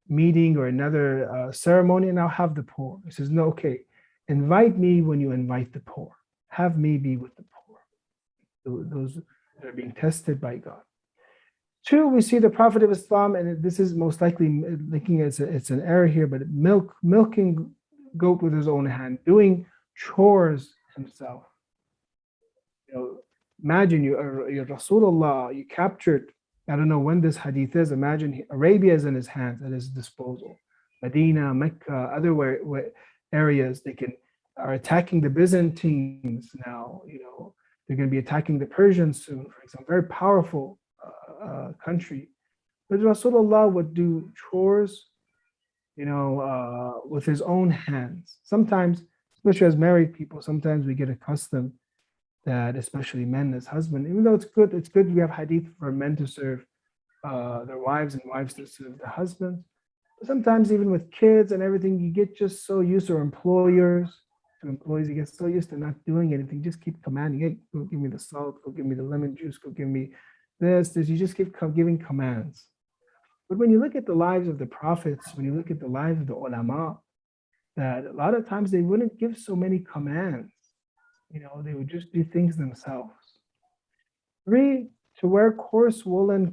meeting or another ceremony, and I'll have the poor. He says, no, okay, invite me when you invite the poor. Have me be with the poor. Those that are being tested by God. Two, we see the Prophet of Islam, and this is most likely thinking it's an error here, but milking goat with his own hand, doing chores himself. Imagine you're Rasulullah, you captured, I don't know when this hadith is, imagine Arabia is in his hands, at his disposal. Medina, Mecca, other areas, they are attacking the Byzantines now, they're going to be attacking the Persians soon, for example, very powerful country. But Rasulullah would do chores, with his own hands. Sometimes, especially as married people, sometimes we get accustomed that, especially men as husband, even though it's good we have hadith for men to serve their wives and wives to serve their husbands. But sometimes even with kids and everything, you get just so used to employees, you get so used to not doing anything, just keep commanding, hey, go give me the salt, go give me the lemon juice, go give me this, you just keep giving commands. But when you look at the lives of the prophets, when you look at the lives of the ulama, that a lot of times they wouldn't give so many commands. They would just do things themselves. 3, to wear coarse woolen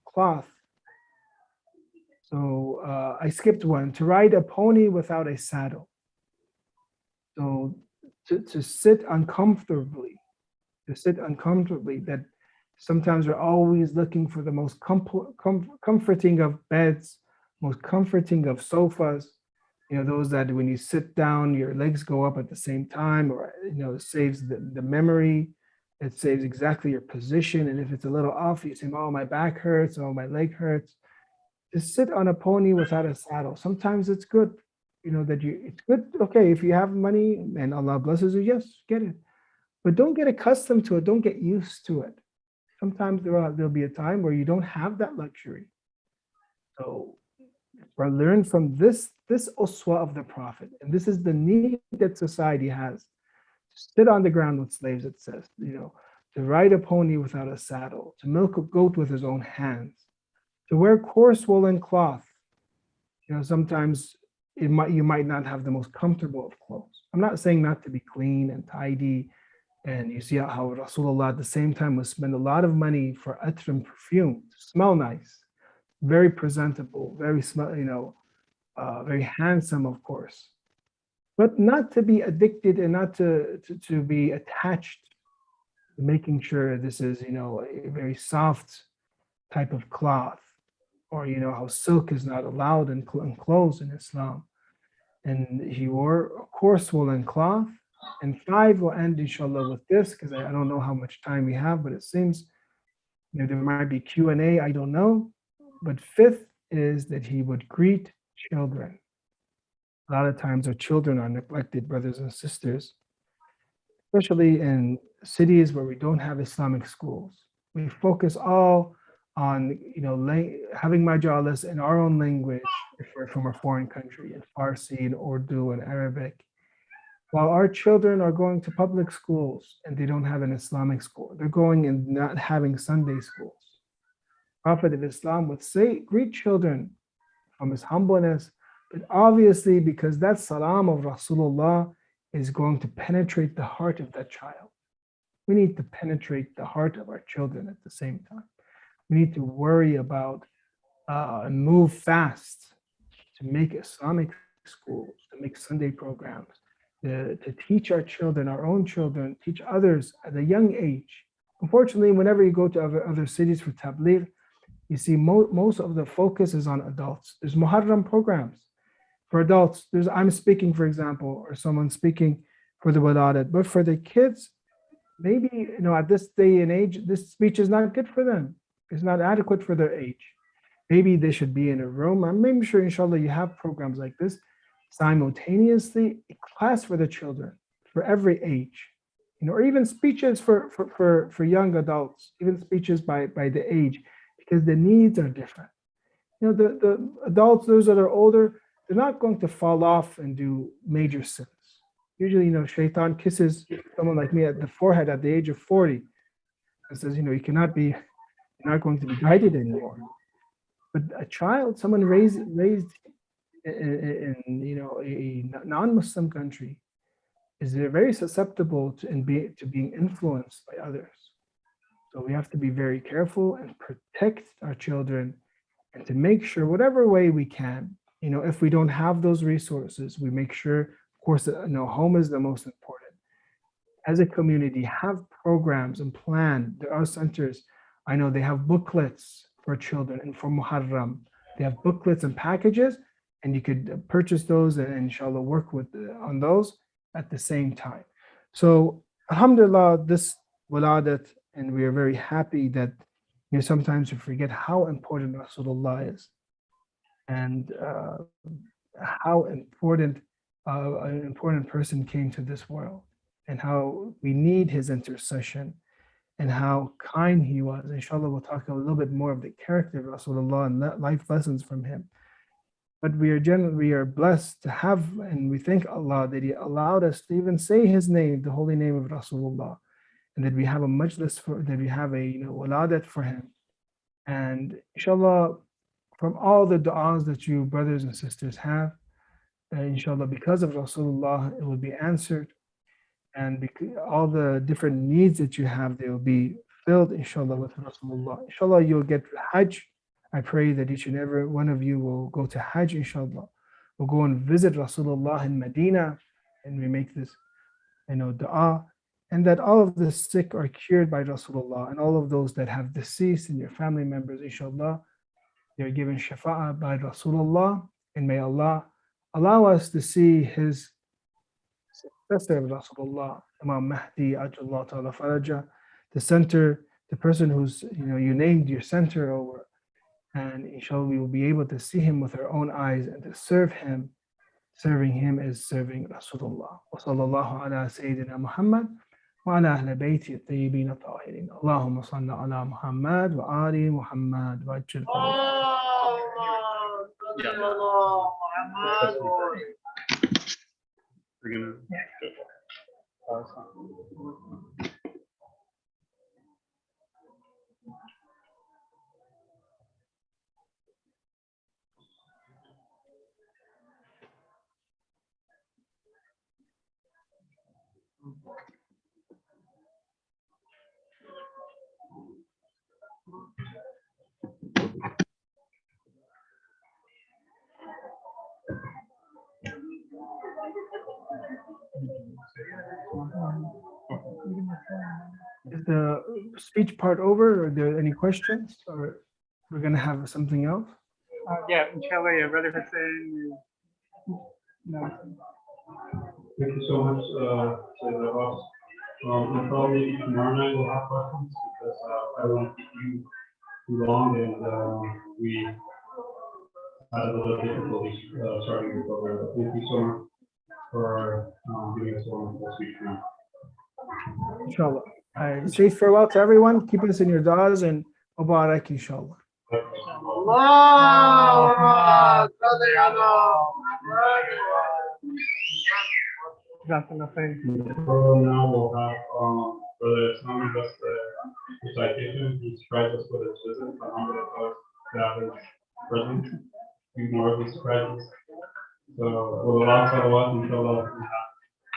cloth. So I skipped 1, to ride a pony without a saddle. So to sit uncomfortably, that sometimes we're always looking for the most comforting of beds, most comforting of sofas, Those that when you sit down, your legs go up at the same time, or, it saves the memory. It saves exactly your position. And if it's a little off, you say, oh, my back hurts, oh, my leg hurts. Just sit on a pony without a saddle. Sometimes it's good, it's good. Okay, if you have money and Allah blesses you, yes, get it. But don't get accustomed to it. Don't get used to it. Sometimes there'll be a time where you don't have that luxury. So learn from this uswa of the Prophet. And this is the need that society has. To sit on the ground with slaves, it says, to ride a pony without a saddle, to milk a goat with his own hands, to wear coarse woolen cloth. Sometimes you might not have the most comfortable of clothes. I'm not saying not to be clean and tidy. And you see how Rasulullah at the same time would spend a lot of money for atr and perfume to smell nice, very presentable, very very handsome, of course, but not to be addicted and not to be attached to making sure this is, a very soft type of cloth, or, how silk is not allowed in clothes in Islam. And he wore a coarse woolen cloth. And 5 will end, inshallah, with this, because I don't know how much time we have, but it seems there might be Q&A, I don't know. But 5th is that he would greet children. A lot of times our children are neglected, brothers and sisters, especially in cities where we don't have Islamic schools. We focus all on, having majalis in our own language if we're from a foreign country, in Farsi, in Urdu, and Arabic. While our children are going to public schools and they don't have an Islamic school, they're going and not having Sunday schools. Prophet of Islam would say, greet children from his humbleness, but obviously because that salam of Rasulullah is going to penetrate the heart of that child. We need to penetrate the heart of our children at the same time. We need to worry about and move fast to make Islamic schools, to make Sunday programs, to teach our children, our own children, teach others at a young age. Unfortunately, whenever you go to other cities for tabligh, you see most of the focus is on adults. There's Muharram programs for adults. I'm speaking, for example, or someone speaking for the Wiladat, but for the kids, maybe, at this day and age, this speech is not good for them. It's not adequate for their age. Maybe they should be in a room. I'm sure, inshallah, you have programs like this. Simultaneously, a class for the children, for every age, or even speeches for young adults, even speeches by the age, because the needs are different. The adults, those that are older, they're not going to fall off and do major sins. Usually, shaitan kisses someone like me at the forehead at the age of 40 and says, you're not going to be guided anymore. But a child, someone raised in a non-Muslim country, is very susceptible to being influenced by others. So we have to be very careful and protect our children, and to make sure whatever way we can, if we don't have those resources, we make sure, of course, home is the most important. As a community, have programs and plan. There are centers. I know they have booklets for children and for Muharram. They have booklets and packages, and you could purchase those and inshallah work on those at the same time. So alhamdulillah, this Wiladat, and we are very happy that sometimes we forget how important Rasulullah is, and how important an important person came to this world, and how we need his intercession, and how kind he was. Inshallah, we'll talk a little bit more of the character of Rasulullah and life lessons from him. But we are blessed to have, and we thank Allah that He allowed us to even say His name, the holy name of Rasulullah, and that we have a majlis that we have a Wiladat for him. And inshallah, from all the du'as that you brothers and sisters have, inshallah, because of Rasulullah, it will be answered. And all the different needs that you have, they will be filled, inshallah, with Rasulullah. Inshallah, you'll get Hajj. I pray that each and every one of you will go to Hajj, inshallah. We'll go and visit Rasulullah in Medina, and we make this, dua, and that all of the sick are cured by Rasulullah, and all of those that have deceased and your family members, inshallah, they're given shafa'ah by Rasulullah, and may Allah allow us to see his successor, Rasulullah, Imam Mahdi, Ajullah Ta'ala Faraja, the center, the person who's, you named your center over. And inshallah, we will be able to see him with our own eyes and to serve him. Serving him is serving Rasulullah. Wa sallallahu ala Sayyidina Muhammad wa ala ahli bayti at-tayyibin at-tahirin. Allahumma salli ala Muhammad wa ali Muhammad wa ajil We're gonna Is the speech part over? Are there any questions? Or we're going to have something else? Yeah, inshallah, yeah, Brother Hussein. No. Thank you so much, Sayyid Abbas. And probably tomorrow night we'll have questions because I don't want to keep you too long, and we had a little difficulty starting the program. But thank you so much for giving us a wonderful speech now. Inshallah. Say farewell to everyone. Keep us in your du'as and Mubarak, inshallah. Now we'll have Brother Islam give us the citation. He surprised us with his visit. Alhamdulillah, that is present. Few more of these surprises. So, with a lot of salawat, inshallah, we have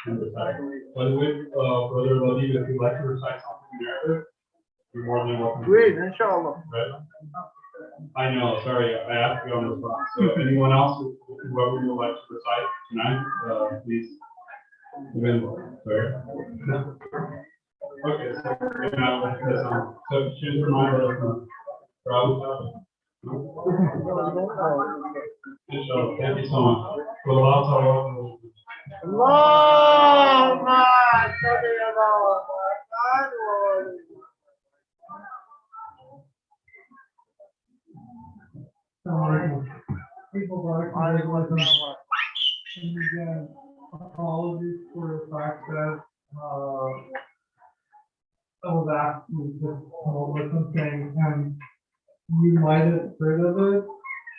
him recite. By the way, Brother Labib, if you'd like to recite something in Arabic, you're more than welcome. Great, inshallah. Right? I know, sorry, I have to go on the spot. So, anyone else, whoever would like to recite tonight, please. Even, sorry. Okay, so we're gonna let this on. So choose remind us from Inshallah, thank you so much. For the last hour. Allahumma salli ala Muhammad. Apologies for the fact that some of that was just was something and you might have heard of it.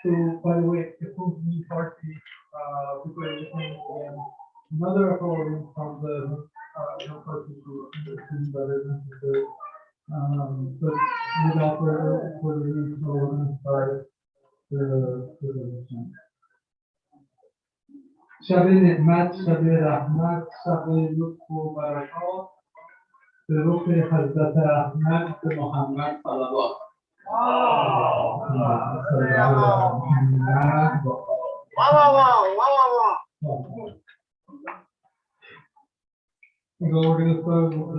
So by the way, it was me partly another apology from the person who understood better than the but without further ado, so we're going to start the شب نعمت، شب رحمت، شب لطف و برکات به رخ حضرت احمد به محمد صلوات. So we're going to start with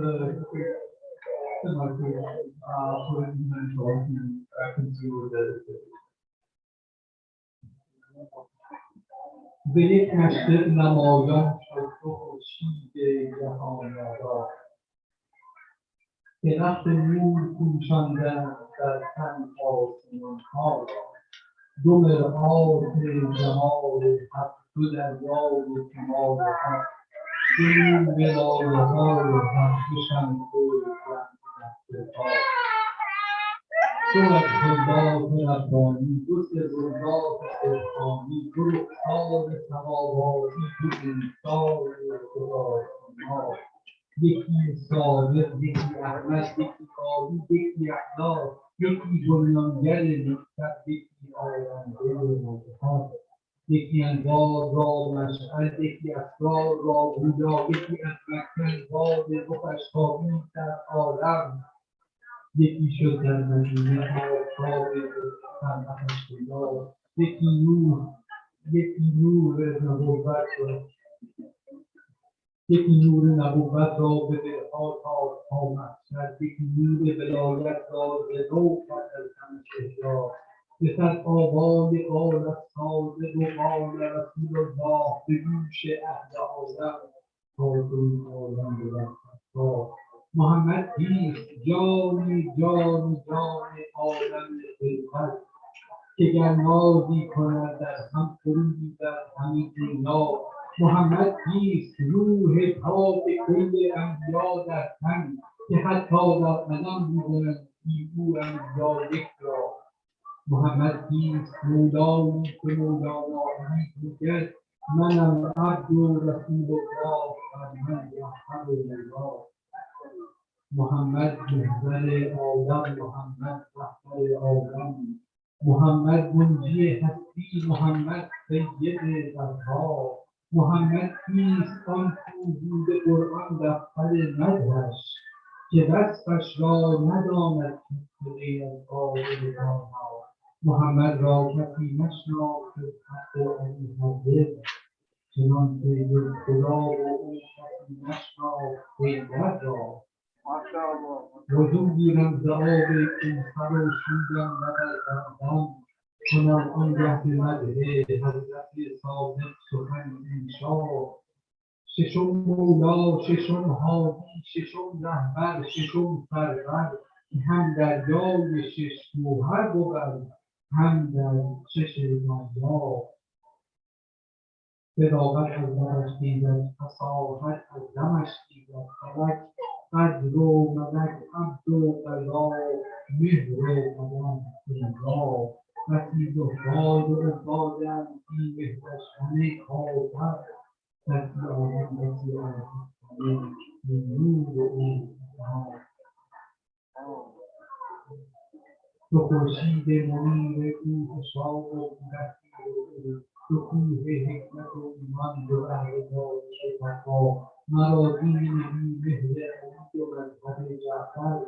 به یک مشرق نمایان شد و خورشید جهان‌آرا درخت نور پوشاندند در تن آسمان‌ها را دو مرآت جمال حق دو دریای کمال حق دو ولایت‌های حق دو شمس رحمت‌ها دو رحمت‌الله ربانی دو سرالله سبحانی دو رخسار سماواتی دو انسان خداوندها یکی صادق یکی احمد یکی قاضی یکی اعلی یکی بنیانگر نکبت یکی آینده نکبت یکی انوار را مشعل یکی اسرار را گویا یکی از مکن باد رخش تابید در عالم یکی شد در مدینه آفتاب صنعتش خدا یکی نور نبوت را یکی نور نبوت را به دلها تا محشر یکی نور ولایت را ز نو از تن شهریار بسد آوای قالت صادق و قال رسول الله به گوش اهل عالم تا این عالم بود. محمد کیست؟ جانی جان عالم خلقت که گر نازی کند در هم فروزد همه دنیا. محمد کیست؟ روح پاک کل انبیا در تن که حتی در قدم بودند بی او انبیا یک را. محمد کیست؟ مولایی که مولانا علی گوید منم عبد و رسول الله فرمند رحمت الله. محمد محور عالم، محمد رهبر عالم، محمد منجی هستی، محمد سید برها. محمد کیست؟ آن کو قرآن دفتر مدحش که وصفش را نداند کسی غیر از قائل آنها. محمد را کسی نشناخت جز حق علی حاضر، چنانکه جز خدا و او کسی نشناخت پیغمبر را. وجو گیرم ز آب کوثر و شویم لب از زمزم، کنم آنگه به مدح حضرت صادق سخن انشا. ششم مولا، ششم هادی، ششم رهبر، ششم سرور، که هم دریای شش گوهر بود هم در شش دریا. صداقت از لبش گیرد، فصاحت از دمش گیرد، فلک قدر و ملک عبد و قضا، مهر و قدم پیدا. بسی زهاد و عبادند بی مهرش همه کافر، بسی آدم بسی آدم بی نور و انتها. تو خورشید منیر او شاه و بسی او، تو کوه حکمت و ایمان و اهل دانش و تقوا. مرا دین بی مهر علی و مذهب جعفر،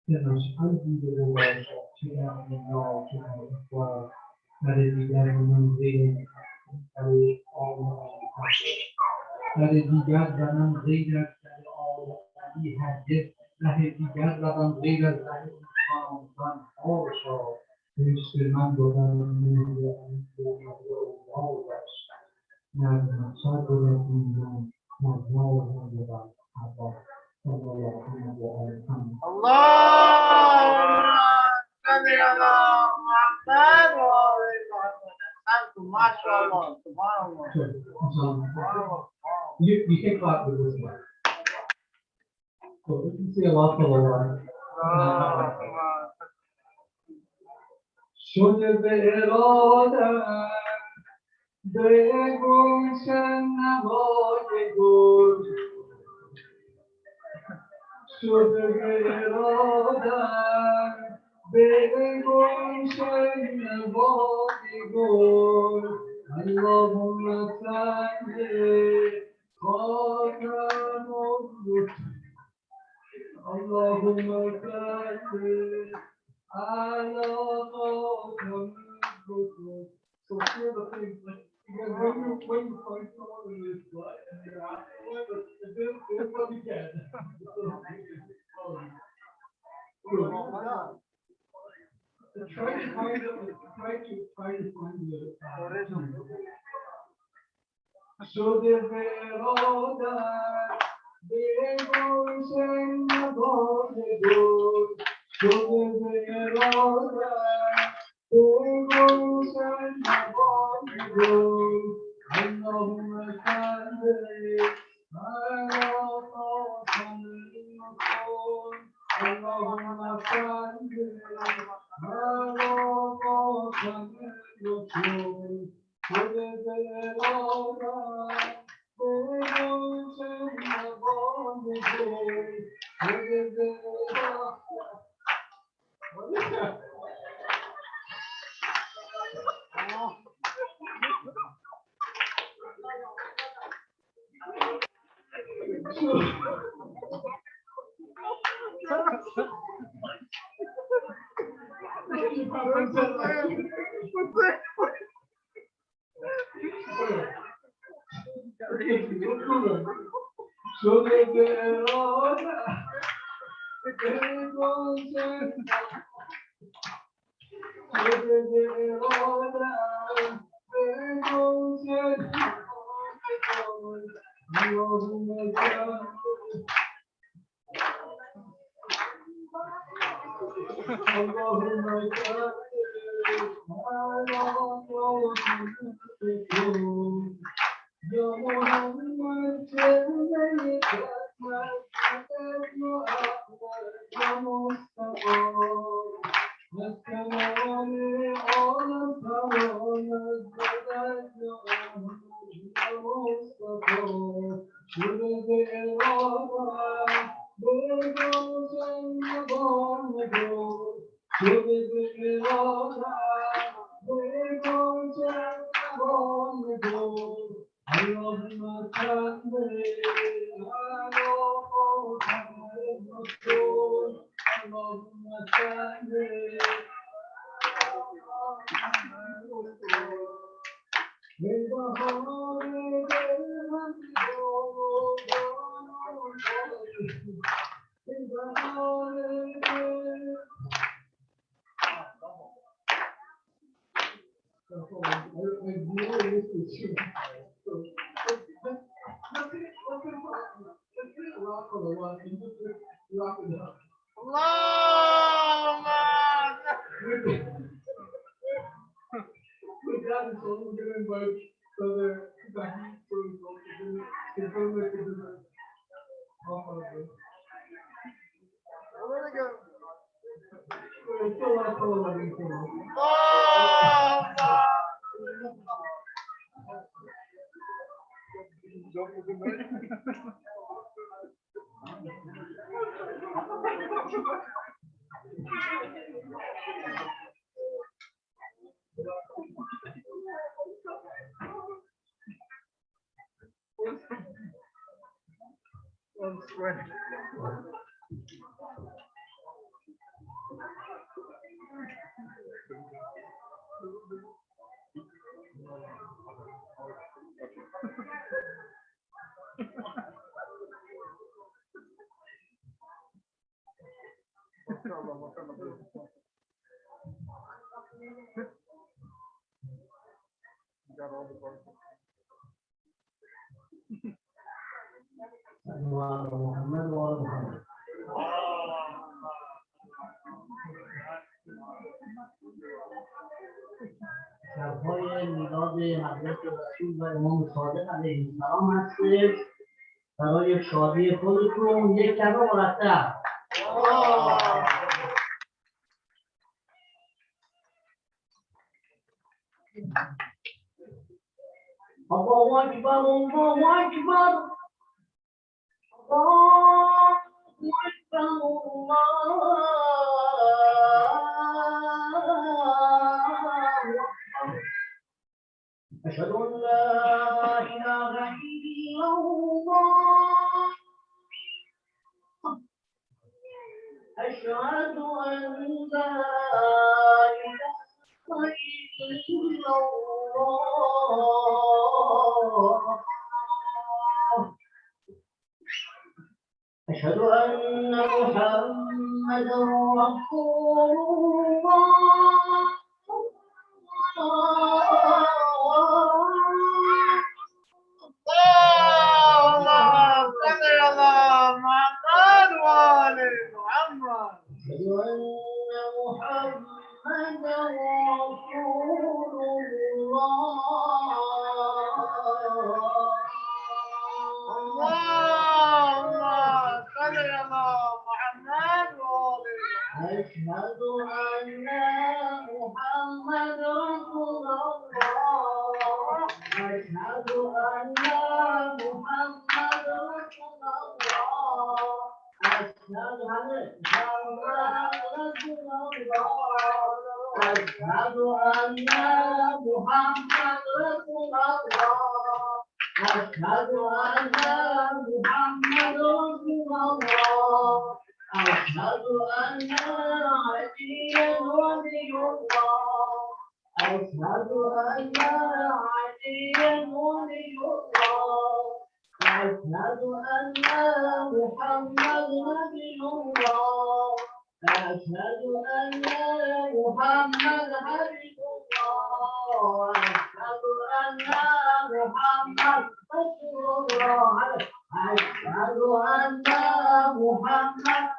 که مشعل بوده و باشد چه در دنیا چه در اخبار. در دیگر من غیر در آل در دیگر زنم غیر از در آل علی هرگز، ره دیگر روم غیر از ره انسان زنها شاد. عشق من بودن مهر علی و مهر اولادش، نه محشر بود دنیا نه نار بود عباس. صلی الله علیه و آله. اللهم صل على محمد وآل محمد. MashaAllah. Subhanallah. You can clap with this one. So you can see a lot of the line. شده به ارادم به گلشن نوای گل، شده به ارادم به گلشن نوای گل. اللهم صل خاتم الرسل، اللهم صل على خاتم الرسل. So here the thing, like, because when you find someone who is like, and you're asking them, it's what you get. Try to find the شده به ارادت به گلشن نبات گل، شده به ارادت به گلشن نبات گل. اللهم صل على خاتم الرسل، اللهم صل على خاتم الرسل. شده به ارادت به گلشن نبات گل، شده به ارادت. شده به ارادت به گلشن شب‌های میلاد حضرت رسول و امام صادق علیه السلام هستش. برای شادی خودتون یک کلمه مرتب. الله اکبر الله اکبر الله اکبر الله أشهد أن لا إله إلا الله أشهد أن لا إله إلا الله أشهد أن محمدا رسول الله أشهد أن محمد رسول الله أشهد أن محمد رسول الله أشهد أن محمد رسول الله أشهد أن محمد رسول الله أشهد أن محمد رسول الله أشهد أن عليا ولي الله أشهد أن عليا ولي الله أشهد أن محمد نبي الله أشهد أن محمد حبيب الله أشهد أن محمد رسول الله أشهد أن محمد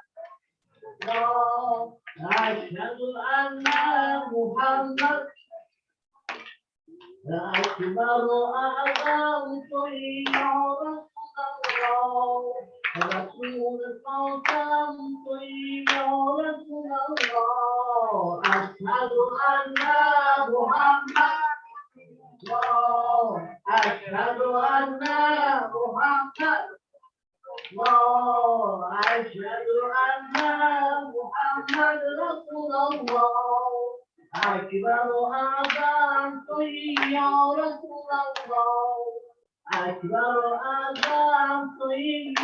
أشهد أن محمد أكبر أعظم يا رسول القاسم يا رسول الله أشهد أن محمد أشهد أن محمد أشهد أن محمد رسول الله أكبر أعظم يا رسول الله أكبر أعظم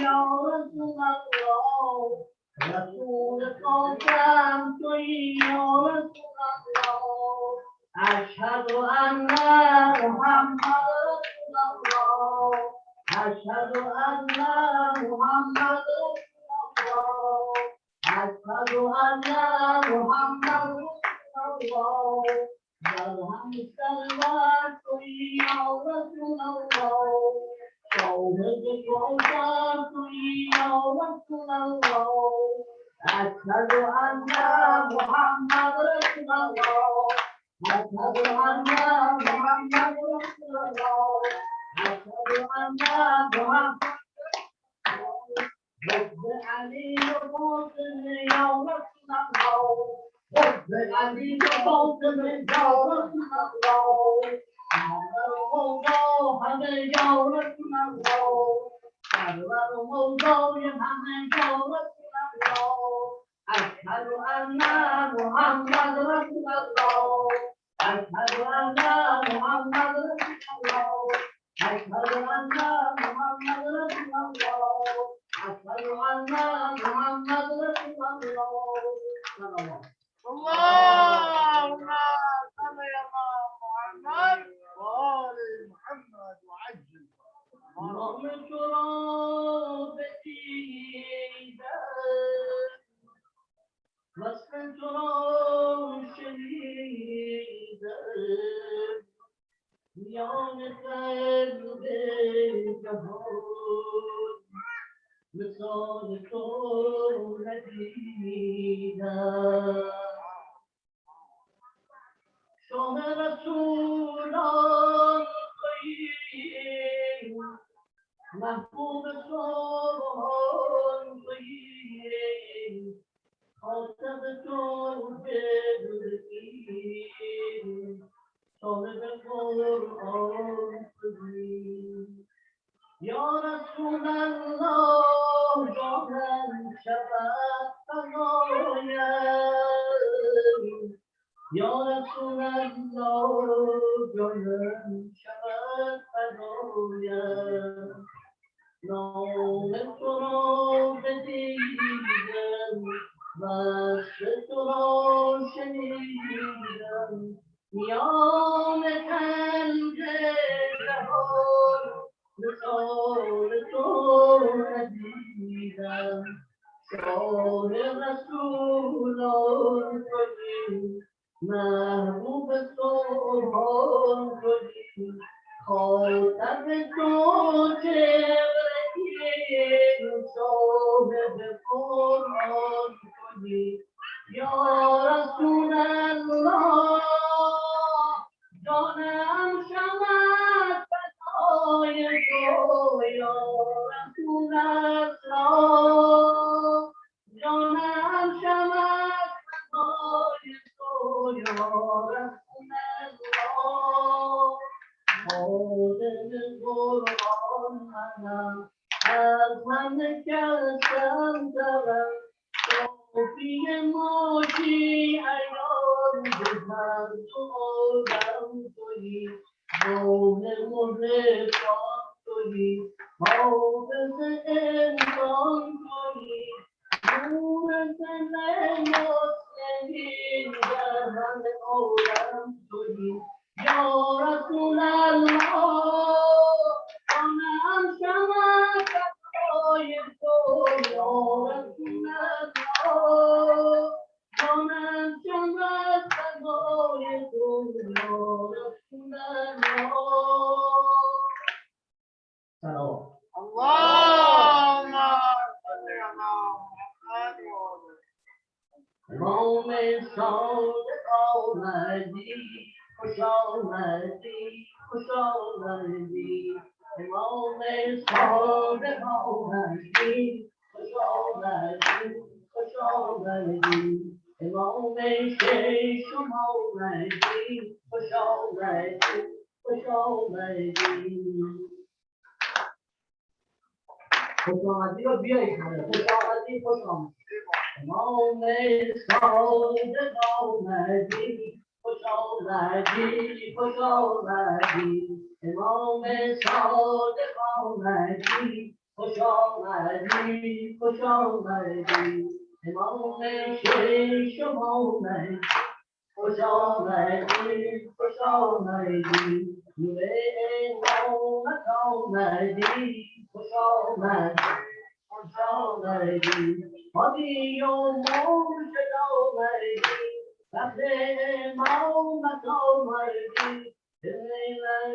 يا رسول الله رسول القاسم يا رسول الله أشهد أن محمد رسول الله أشهد أن محمد رسول الله أشهد أن محمد رسول الله اللهم صل يا رسول الله شوهد الوفاة يا رسول الله أشهد أن محمد رسول الله أشهد أن محمد رسول الله أشهد أن محمد رب علي وفاطم يا رسول الله رب علي وفاطم يا رسول الله محمد يا رسول الله محمد يا رسول الله أشهد أن محمد رسول الله أشهد أن محمد رسول الله أشهد أن محمد رسول الله أشهد أن محمد رسول الله اللهم صل على محمد وآل محمد وعجل اللهم ترابتي مسكن تراب شديدا يوم قلب الجهود مثال طول مدينة شام رسول طيب محبوب صبحان طيب خاطب طول بدرين طالب القرآن طيب يا رسول الله جانا شفاء فنايا يا رسول الله جانا شفاء فنايا نوم التراب بديدا بس التراب شديدا يوم قلب الجهود مثال طول مدينة شعور رسول الكريم محبوب الصبحان الكريم خاطب جبريل صاحب القرآن الكريم يا رسول الله جانم شود فدای تو یا رسول الله جانم شود فدای تو یا رسول الله حاضر قرآن منم از همه کسم ترم صافی موجی ایان بزن تو آدم تویی روح مرفان تویی حافظ انسان تویی نور دل مسلمین در همه عالم تویی یا رسول الله جانم شود فدای تو یا رسول الله صادق آمدی خوش آمدی خوش آمدی امام صادق آمدی خوش آمدی خوش آمدی امام ششم آمدی خوش آمدی خوش آمدی خوش آمدی رو بیایید خوش آمدی خوش آمدی امام صادق آمدی خوش آمدی خوش آمدی امام صادق آمدی خوش آمدی خوش آمدی امام ششم آمدی خوش آمدی خوش آمدی نور امامت آمدی خوش آمدی خوش آمدی هادی و مرشد آمدی وقت امامت آمدی دل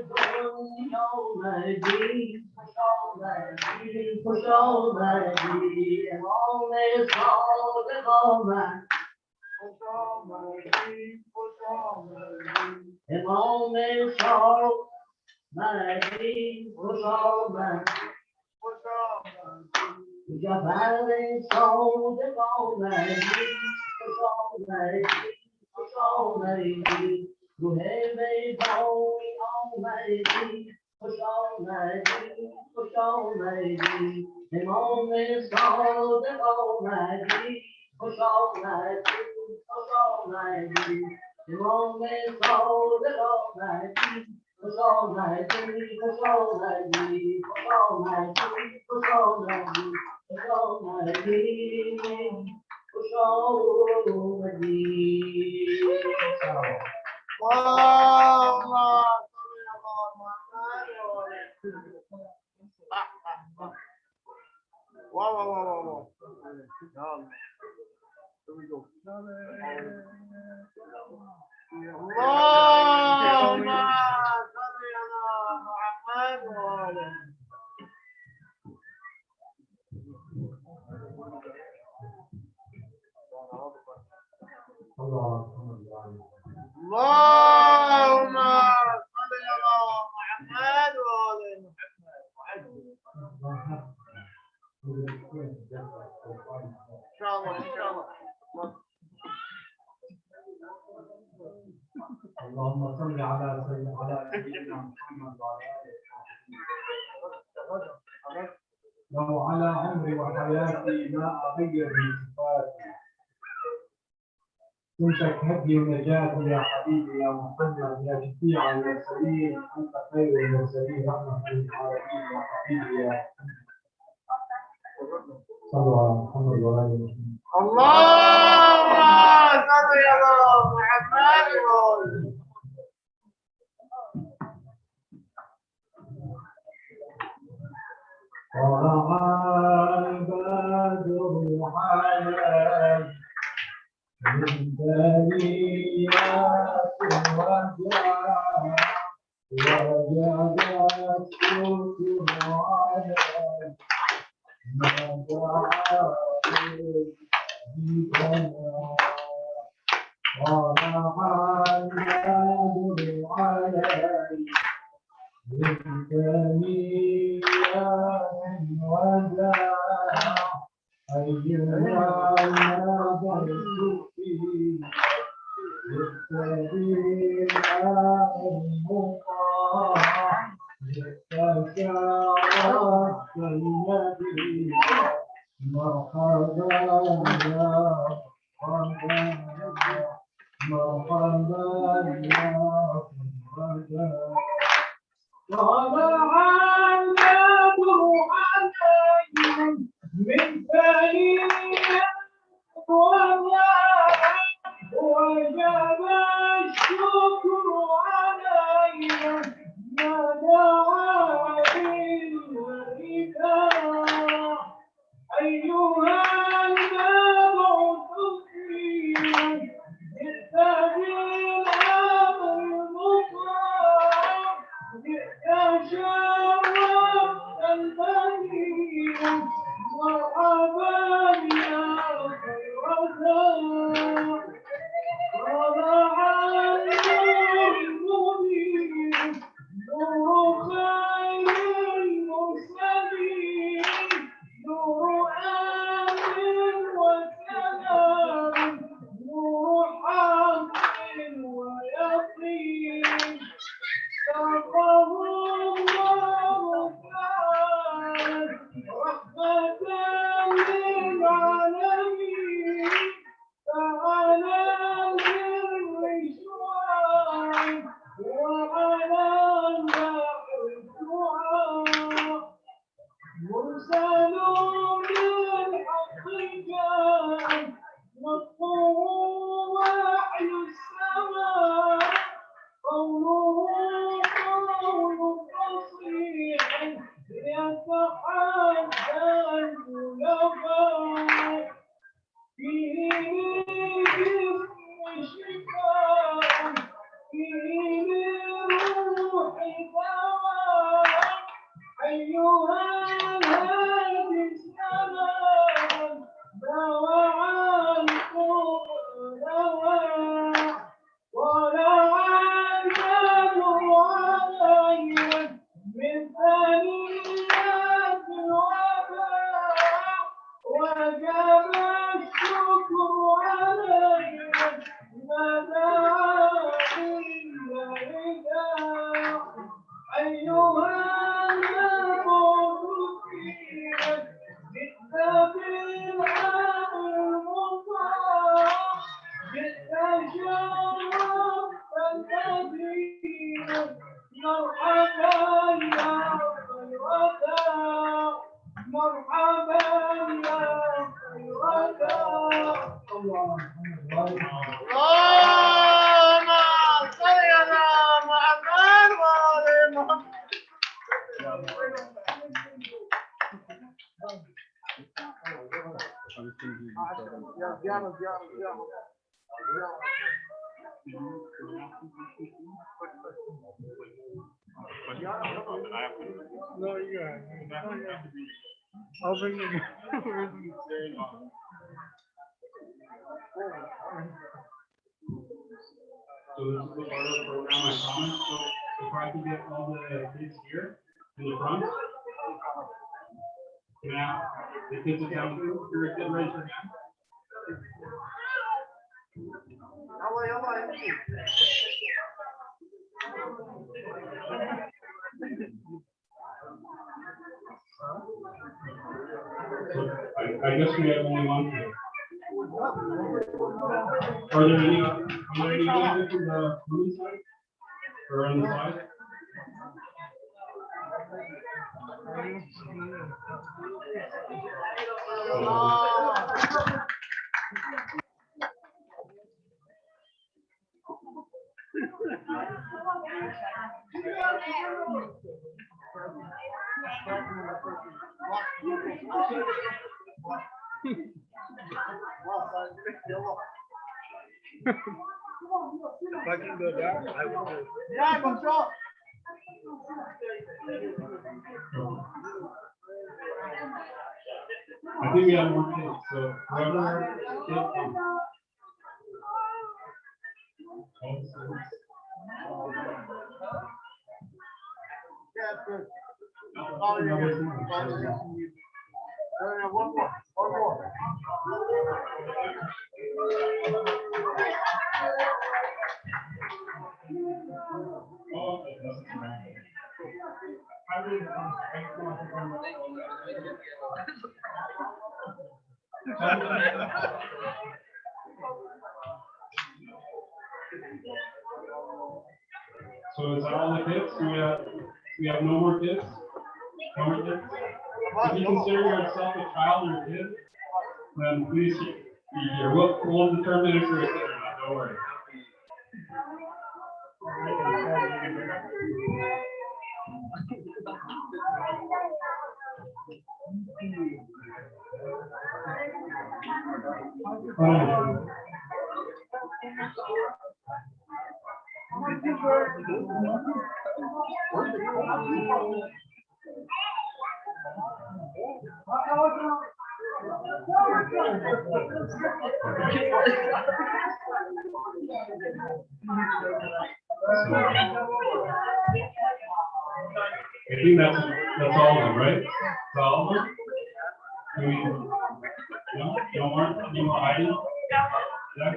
دنیا آمدی خوش آمدی خوش آمدی امام صادق آمد خوش آمدی خوش آمدی امام صادق خوش آمد خوش آمدی جعفر صادق آمدی خوش آمدی خوش آمدی روح بیضایی آمدی خوش آمدی خوش آمدی امام صادق آمدی خوش آمدی خوش آمدی امام صادق آمدی خوش آمدی خوش آمدی خوش آمدی خوش آمدی خوش آمدی خوش آمدی Wow, wow, wow, wow, wow. Here we go. اللهم صل على محمد وآله. اللهم صل على محمد وآل محمد. إن شاء الله إن شاء الله. اللهم صل على سيدنا محمد وعلى آله. لو على عمري وحياتي ما أغير من صفاتي. كنتك هدي ونجاتي يا حبيبي يا محمد يا شفيع المرسلين أنت خير المرسلين رحمة للعالمين يا حبيبي يا محمد. صلوا على محمد وعلى آله وسلم. اللهم صل على محمد وآله. طلع البدر علينا من بنيات الوداع وجدت كتب علينا ما دعا بنا طلع البدر علينا من بنيات الوداع أيها النظر فيه بالسبيل المطاع استشارت النبي مرحبا يا مرحبا مرحبا يا مرحبا طلع البدر علينا من ثنيات الوداع وجب الشكر علينا ما دعا بالوداع أيها المبعوث فينا جئت بالأمر المطاع جئت شرفت البرية مرحبا يا خير ذا قوله قول فصيح يتحدى الخلفاء فيه جسم شفاء فيه روح دواء أيها الهادي السلام دواء القرآن ولا عجب علي من ثنيات الوباء وجب الشكر علي ما دعا لله أيها المبعوث فينا جئت بالحق المطاع جئت شرفت المدينة مرحبا يا خير داع مرحبا يا خير داع اللهم صل على محمد وآل محمد. No, you got it. I'll bring you. So this is the part of the program I promised. So if I can get all the kids here in the front. Now, the kids are down here. You're a kid, raise your hand. So I guess we have only one kid. Are there any other from the women's side? Or on the side? If I can go down, I will do. Yeah, control. I think we have more kids, so whoever kid. Yeah, it's good. Oh, yeah. One more. One more. So is that all the kids? We have no more kids? No more kids? If you consider yourself a child or a kid, then please be here. We'll determine if you're a kid or not, don't worry. I think that's all of them, right? That's all of them? Do we, no more? Any more hiding? Yeah.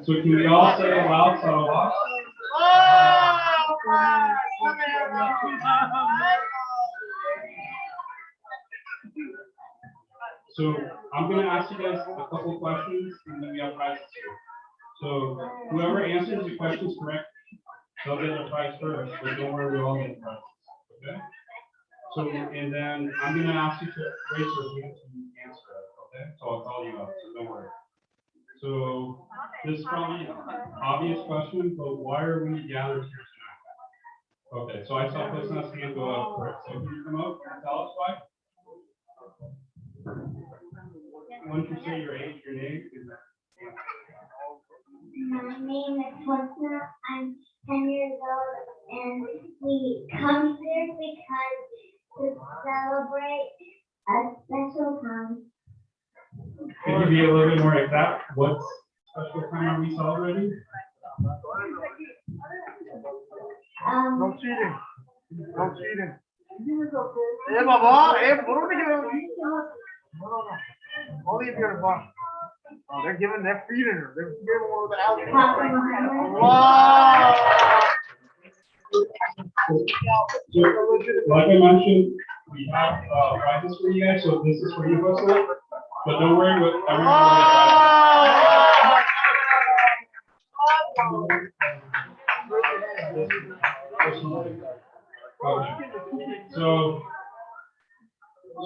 So can we all say it loud, Salawat? So I'm going to ask you guys a couple questions and then we have prizes here. So whoever answers the questions correct, they'll get a prize first, but don't worry, we all get prizes. Okay? So, and then I'm going to ask you to raise your hand to answer it. Okay? So I'll call you up, so don't worry. So This is probably an obvious question, but why are we gathered here tonight? Okay, so I saw Husna's hand go up first. So can you come up and tell us why? Why don't you say your age, your name? My name is Hosna. I'm 10 years old, and we come here because to celebrate a special time. Could you be a little bit more exact? What special time are we celebrating? No cheating. No cheating. Hey, Baba. Hey, no. Only if you're a boss. Oh, they're giving, they're feeding her. They're giving one of the alligators. Wow. Like I mentioned, we have prizes for you guys, so this is for you, Husna. But don't worry, everyone So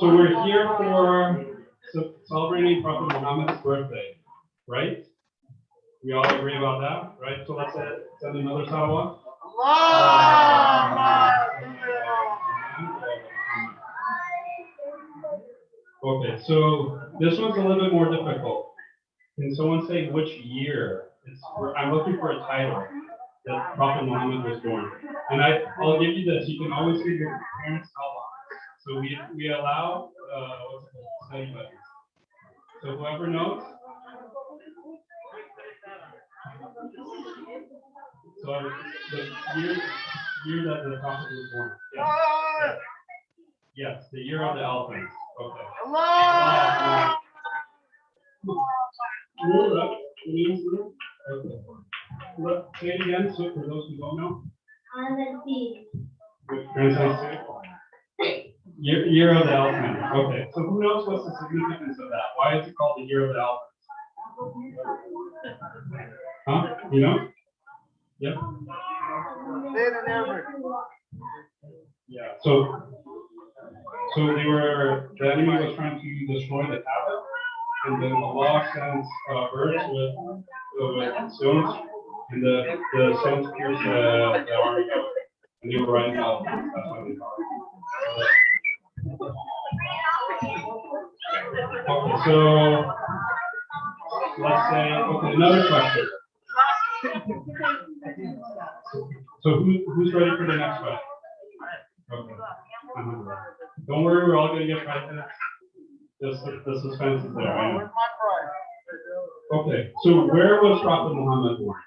we're here for celebrating Prophet Muhammad's birthday, right? We all agree about that, right? So let's send another salawat. Okay, so this one's a little bit more difficult. Can someone say which year? I'm looking for a title that Prophet Muhammad was born. And I'll give you this. You can always give your parents salawat. So we allow study buddies. So whoever knows. So the year that the Prophet was born. Yes. Yes, the year of the elephants. Okay. Okay. Say it again, so for those who don't know. Which translates to? Year of the elephant. Okay. So who knows what's the significance of that? Why is it called the year of the elephant? Huh? You know? Yep. Yeah. So the enemy was trying to destroy the Kaaba, and then Allah sends birds with stones, and the stones pierced the army, and they were riding elephants. That's why they call it. Okay, so let's say, another question. So who's ready for the next question? Okay. Don't worry, we're all gonna get prizes. The suspense is there. I know. Okay, so where was Prophet Muhammad born?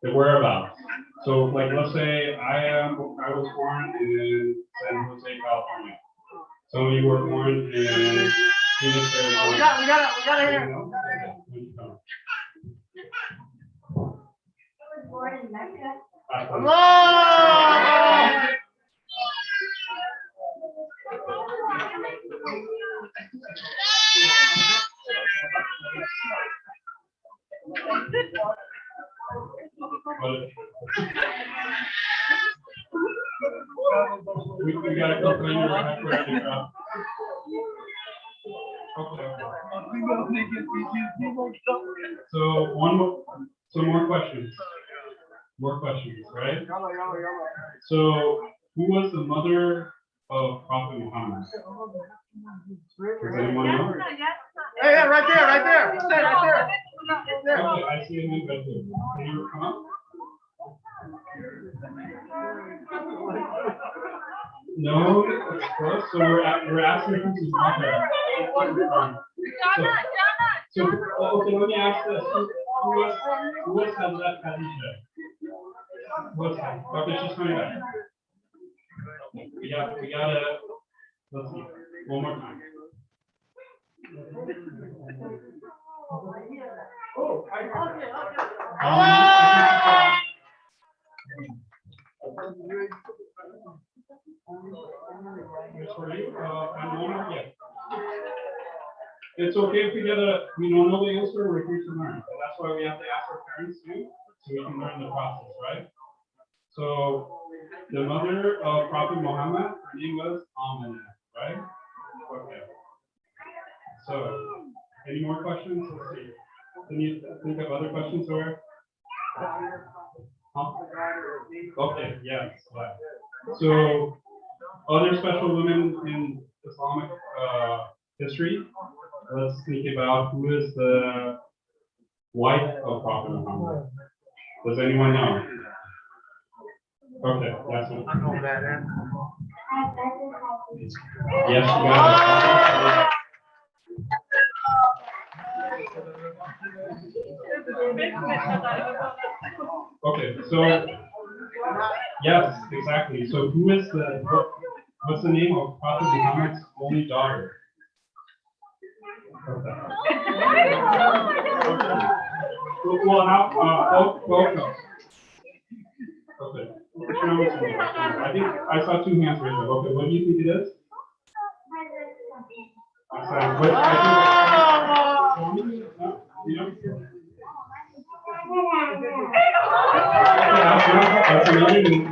The whereabouts. So, like, let's say I was born in San Jose, California. Some of you were born in Phoenix, Arizona. We got it here. I was born in Mecca. Allah! We got a couple of years left for it. So some more questions. More questions, right? So who was the mother of Prophet Muhammad? Does anyone know? Hey, right there. Right there. Okay, I see him right there. Can you come up? No, it's close. So we're asking who's mother. So okay, let me ask this. Who was Hazrat Khadija? Okay, she's coming back. We gotta, let's see, one more time. It's okay if we don't know the answer, we're here to learn. So that's why we have to ask our parents too, so we can learn the process, right? So the mother of Prophet Muhammad, her name was Amina, right? Okay. So any more questions? Let's see. Can you think of other questions or? Huh? Okay, yes. Right. So, other special women in Islamic history. Let's think about who is the wife of Prophet Muhammad. Does anyone know? Okay, that's one. I know that. Yes, you got it. Okay, so yes, exactly. So who is what's the name of Prophet Muhammad's only daughter? Okay. Well, how? No. Okay. I think I saw two hands raised. Okay, what do you think it is? That's amazing.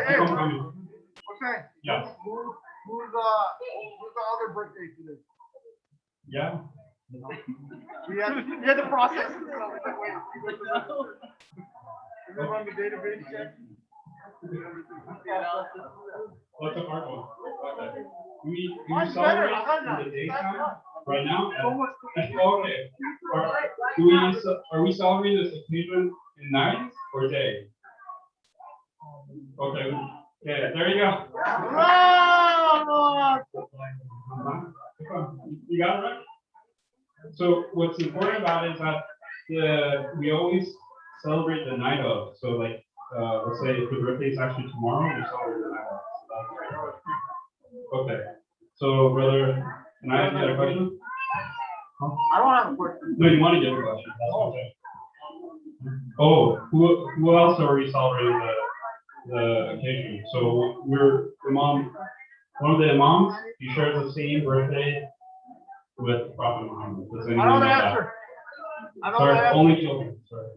Hey, what's that? Yes. Who's the other birthday today? Yeah. We had the process. Is it on the database check? What's a hard one? Okay. We celebrate in the daytime right now. Okay. Are we celebrating this occasion in night or day? Okay. Yeah, there you go. You got it right. So what's important about it is that we always celebrate the night of. So like, let's say if the birthday is actually tomorrow, we celebrate the night of. Okay. So brother, can I ask you a question? Huh? I don't have a question. No, you want to get a question. That's okay. Oh, who else are we celebrating the occasion? So one of the imams, he shares the same birthday with Prophet Muhammad. Does anyone know that? Sorry, only children. Sorry.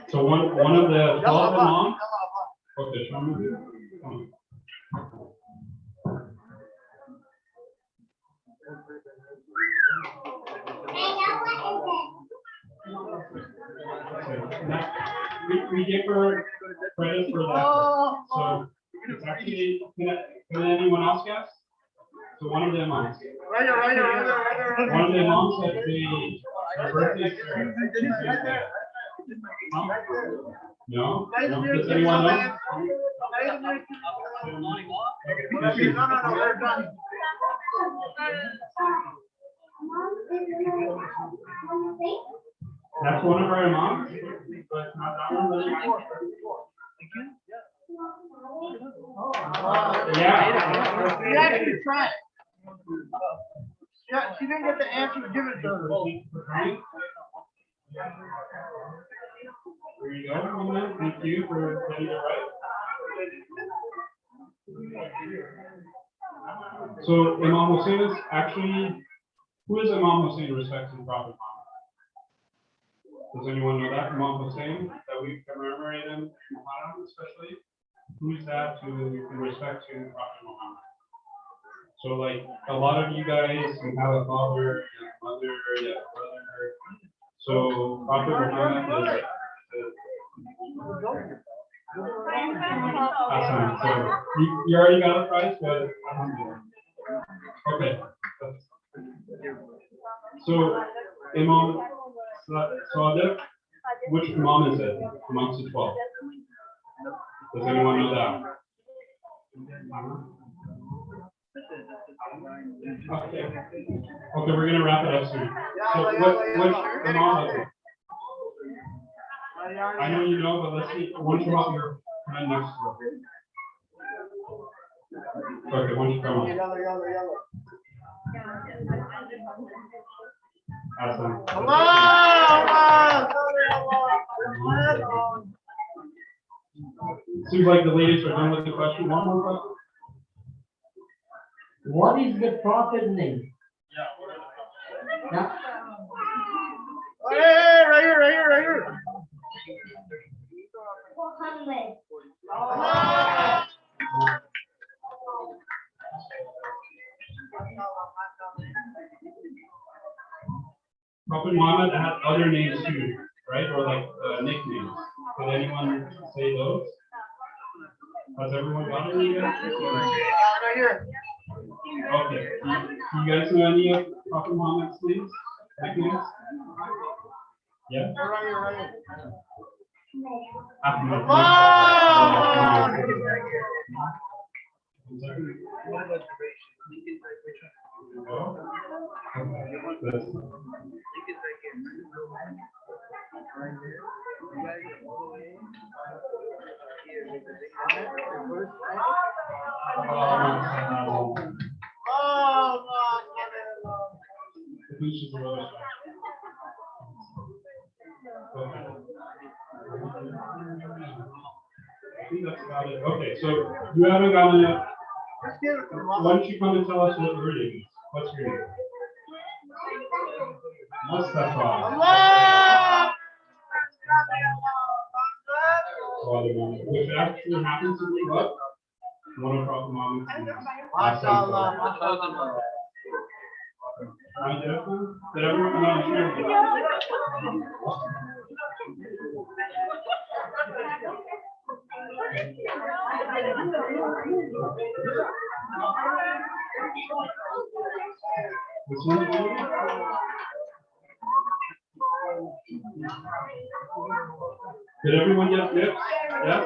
So one of the 12 imams. Okay, show me. Come on. We give her credit for that. So it's actually, can anyone else guess? So one of the imams. Right there. One of the imams said their birthday is Tuesday. No? Does anyone know? No, they're done. That's one of our imams, but not that one. Yeah. We actually tried. Yeah, she didn't get the answer to give it to her. There you go. Thank you for getting it right. So Imam Hussein is actually, who is Imam Hussein in respect to Prophet Muhammad? Does anyone know that? Imam Hussein, that we commemorate him in Muharram especially? Who's that in respect to Prophet Muhammad? So like a lot of you guys you have a father, a mother, a brother. So Prophet Muhammad is awesome. So you already got a prize, but okay. So Imam Sadiq, which Imam is it amongst the 12? Does anyone know that? Okay, we're gonna wrap it up soon. So which Imam is it? I know you know, but let's see. Which one you're right next to? Okay, why don't you come on? Yellow. Awesome. Seems like the ladies are done with the question. One more question. What is the prophet name? Hey, right here. Muhammad. Prophet Muhammad had other names too, right? Or like nicknames. Could anyone say those? Has everyone got any yet? Right here. Okay. Do you guys know any of Prophet Muhammad's names? Nicknames? Yeah? Right here, right here. Ahmed. I think that's about it. Okay, so you haven't gotten it. Why don't you come and tell us what your name is? What's your name? Mustafa. Which actually happens to be what? One of Prophet Muhammad's names. MashaAllah, MashaAllah. Did everyone know? This one? Did everyone get gifts? Yes?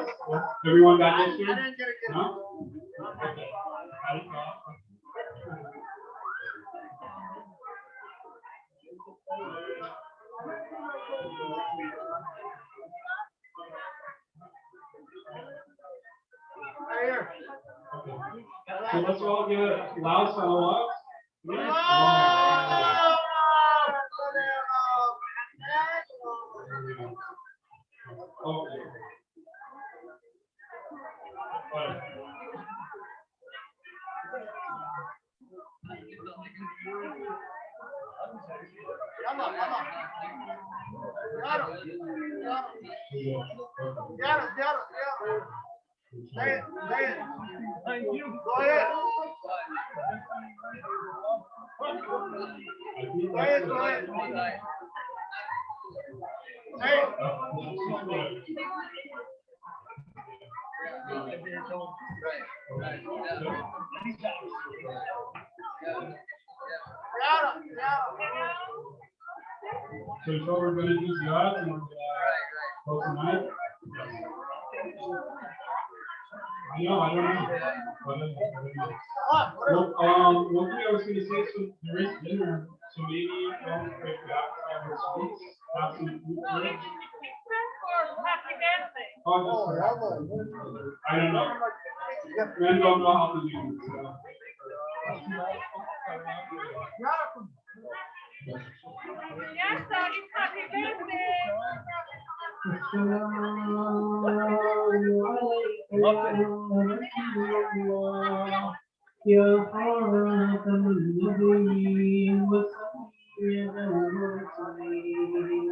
Everyone got gifts here? No? Okay. So let's all give a loud salawat. Okay. Say it, say it. Thank you. Go ahead. Go ahead, go ahead. Say it. So it's all we're going to do ziyarah and close tonight? I don't know. Well, one thing I was going to say, so there is dinner, so maybe if you have sweets, have some food for it. I don't know. Men don't know how to do it. So. Yes, Daddy, happy birthday. يا خاتم النبيين وسيد المرسلين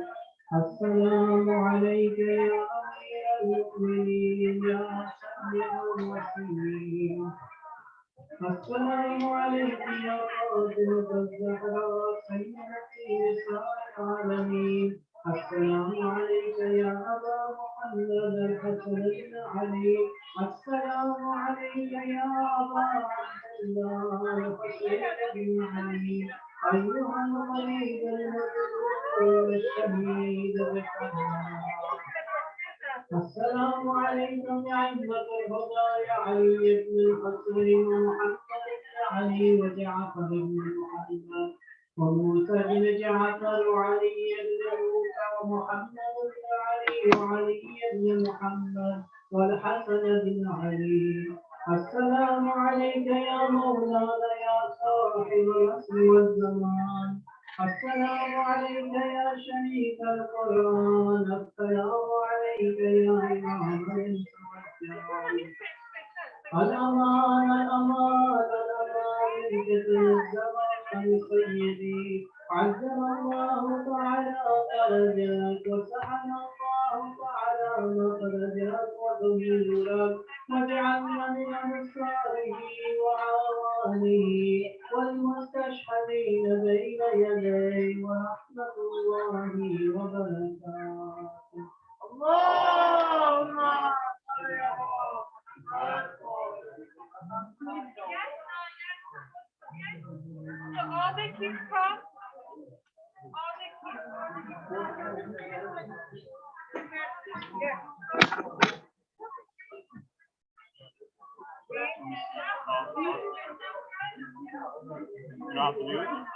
السلام عليك يا أمير المؤمنين يا سيد المرسلين السلام عليك يا فاطمة الزهراء سيدتي نساء العالمين السلام عليك يا أبا محمد الحسن بن علي السلام عليك يا أبا عبد الله الحسين بن علي أيها الغريب المذكور الشهيد بالحنان السلام عليكم يا عمة الهدى يا علي بن الحسن ومحمد بن علي وجعفر بن محمد وموسى بن جعفر وعلي بن موسى ومحمد بن علي وعلي بن محمد والحسن بن علي السلام عليك يا مولانا يا صاحب العصر والزمان السلام عليك يا شريك القرآن السلام عليك يا إمام الإنس والجان الأمان الأمان الأمان بكثر الزمان سيدي عزم الله تعالى درجات وسعد الله تعالى فرجت وتجيرك واجعلنا من أنصاره وعوانه والمستشهدين بين يديه ورحمة الله وبركاته. اللهم So all the kids come. All the kids. Yeah.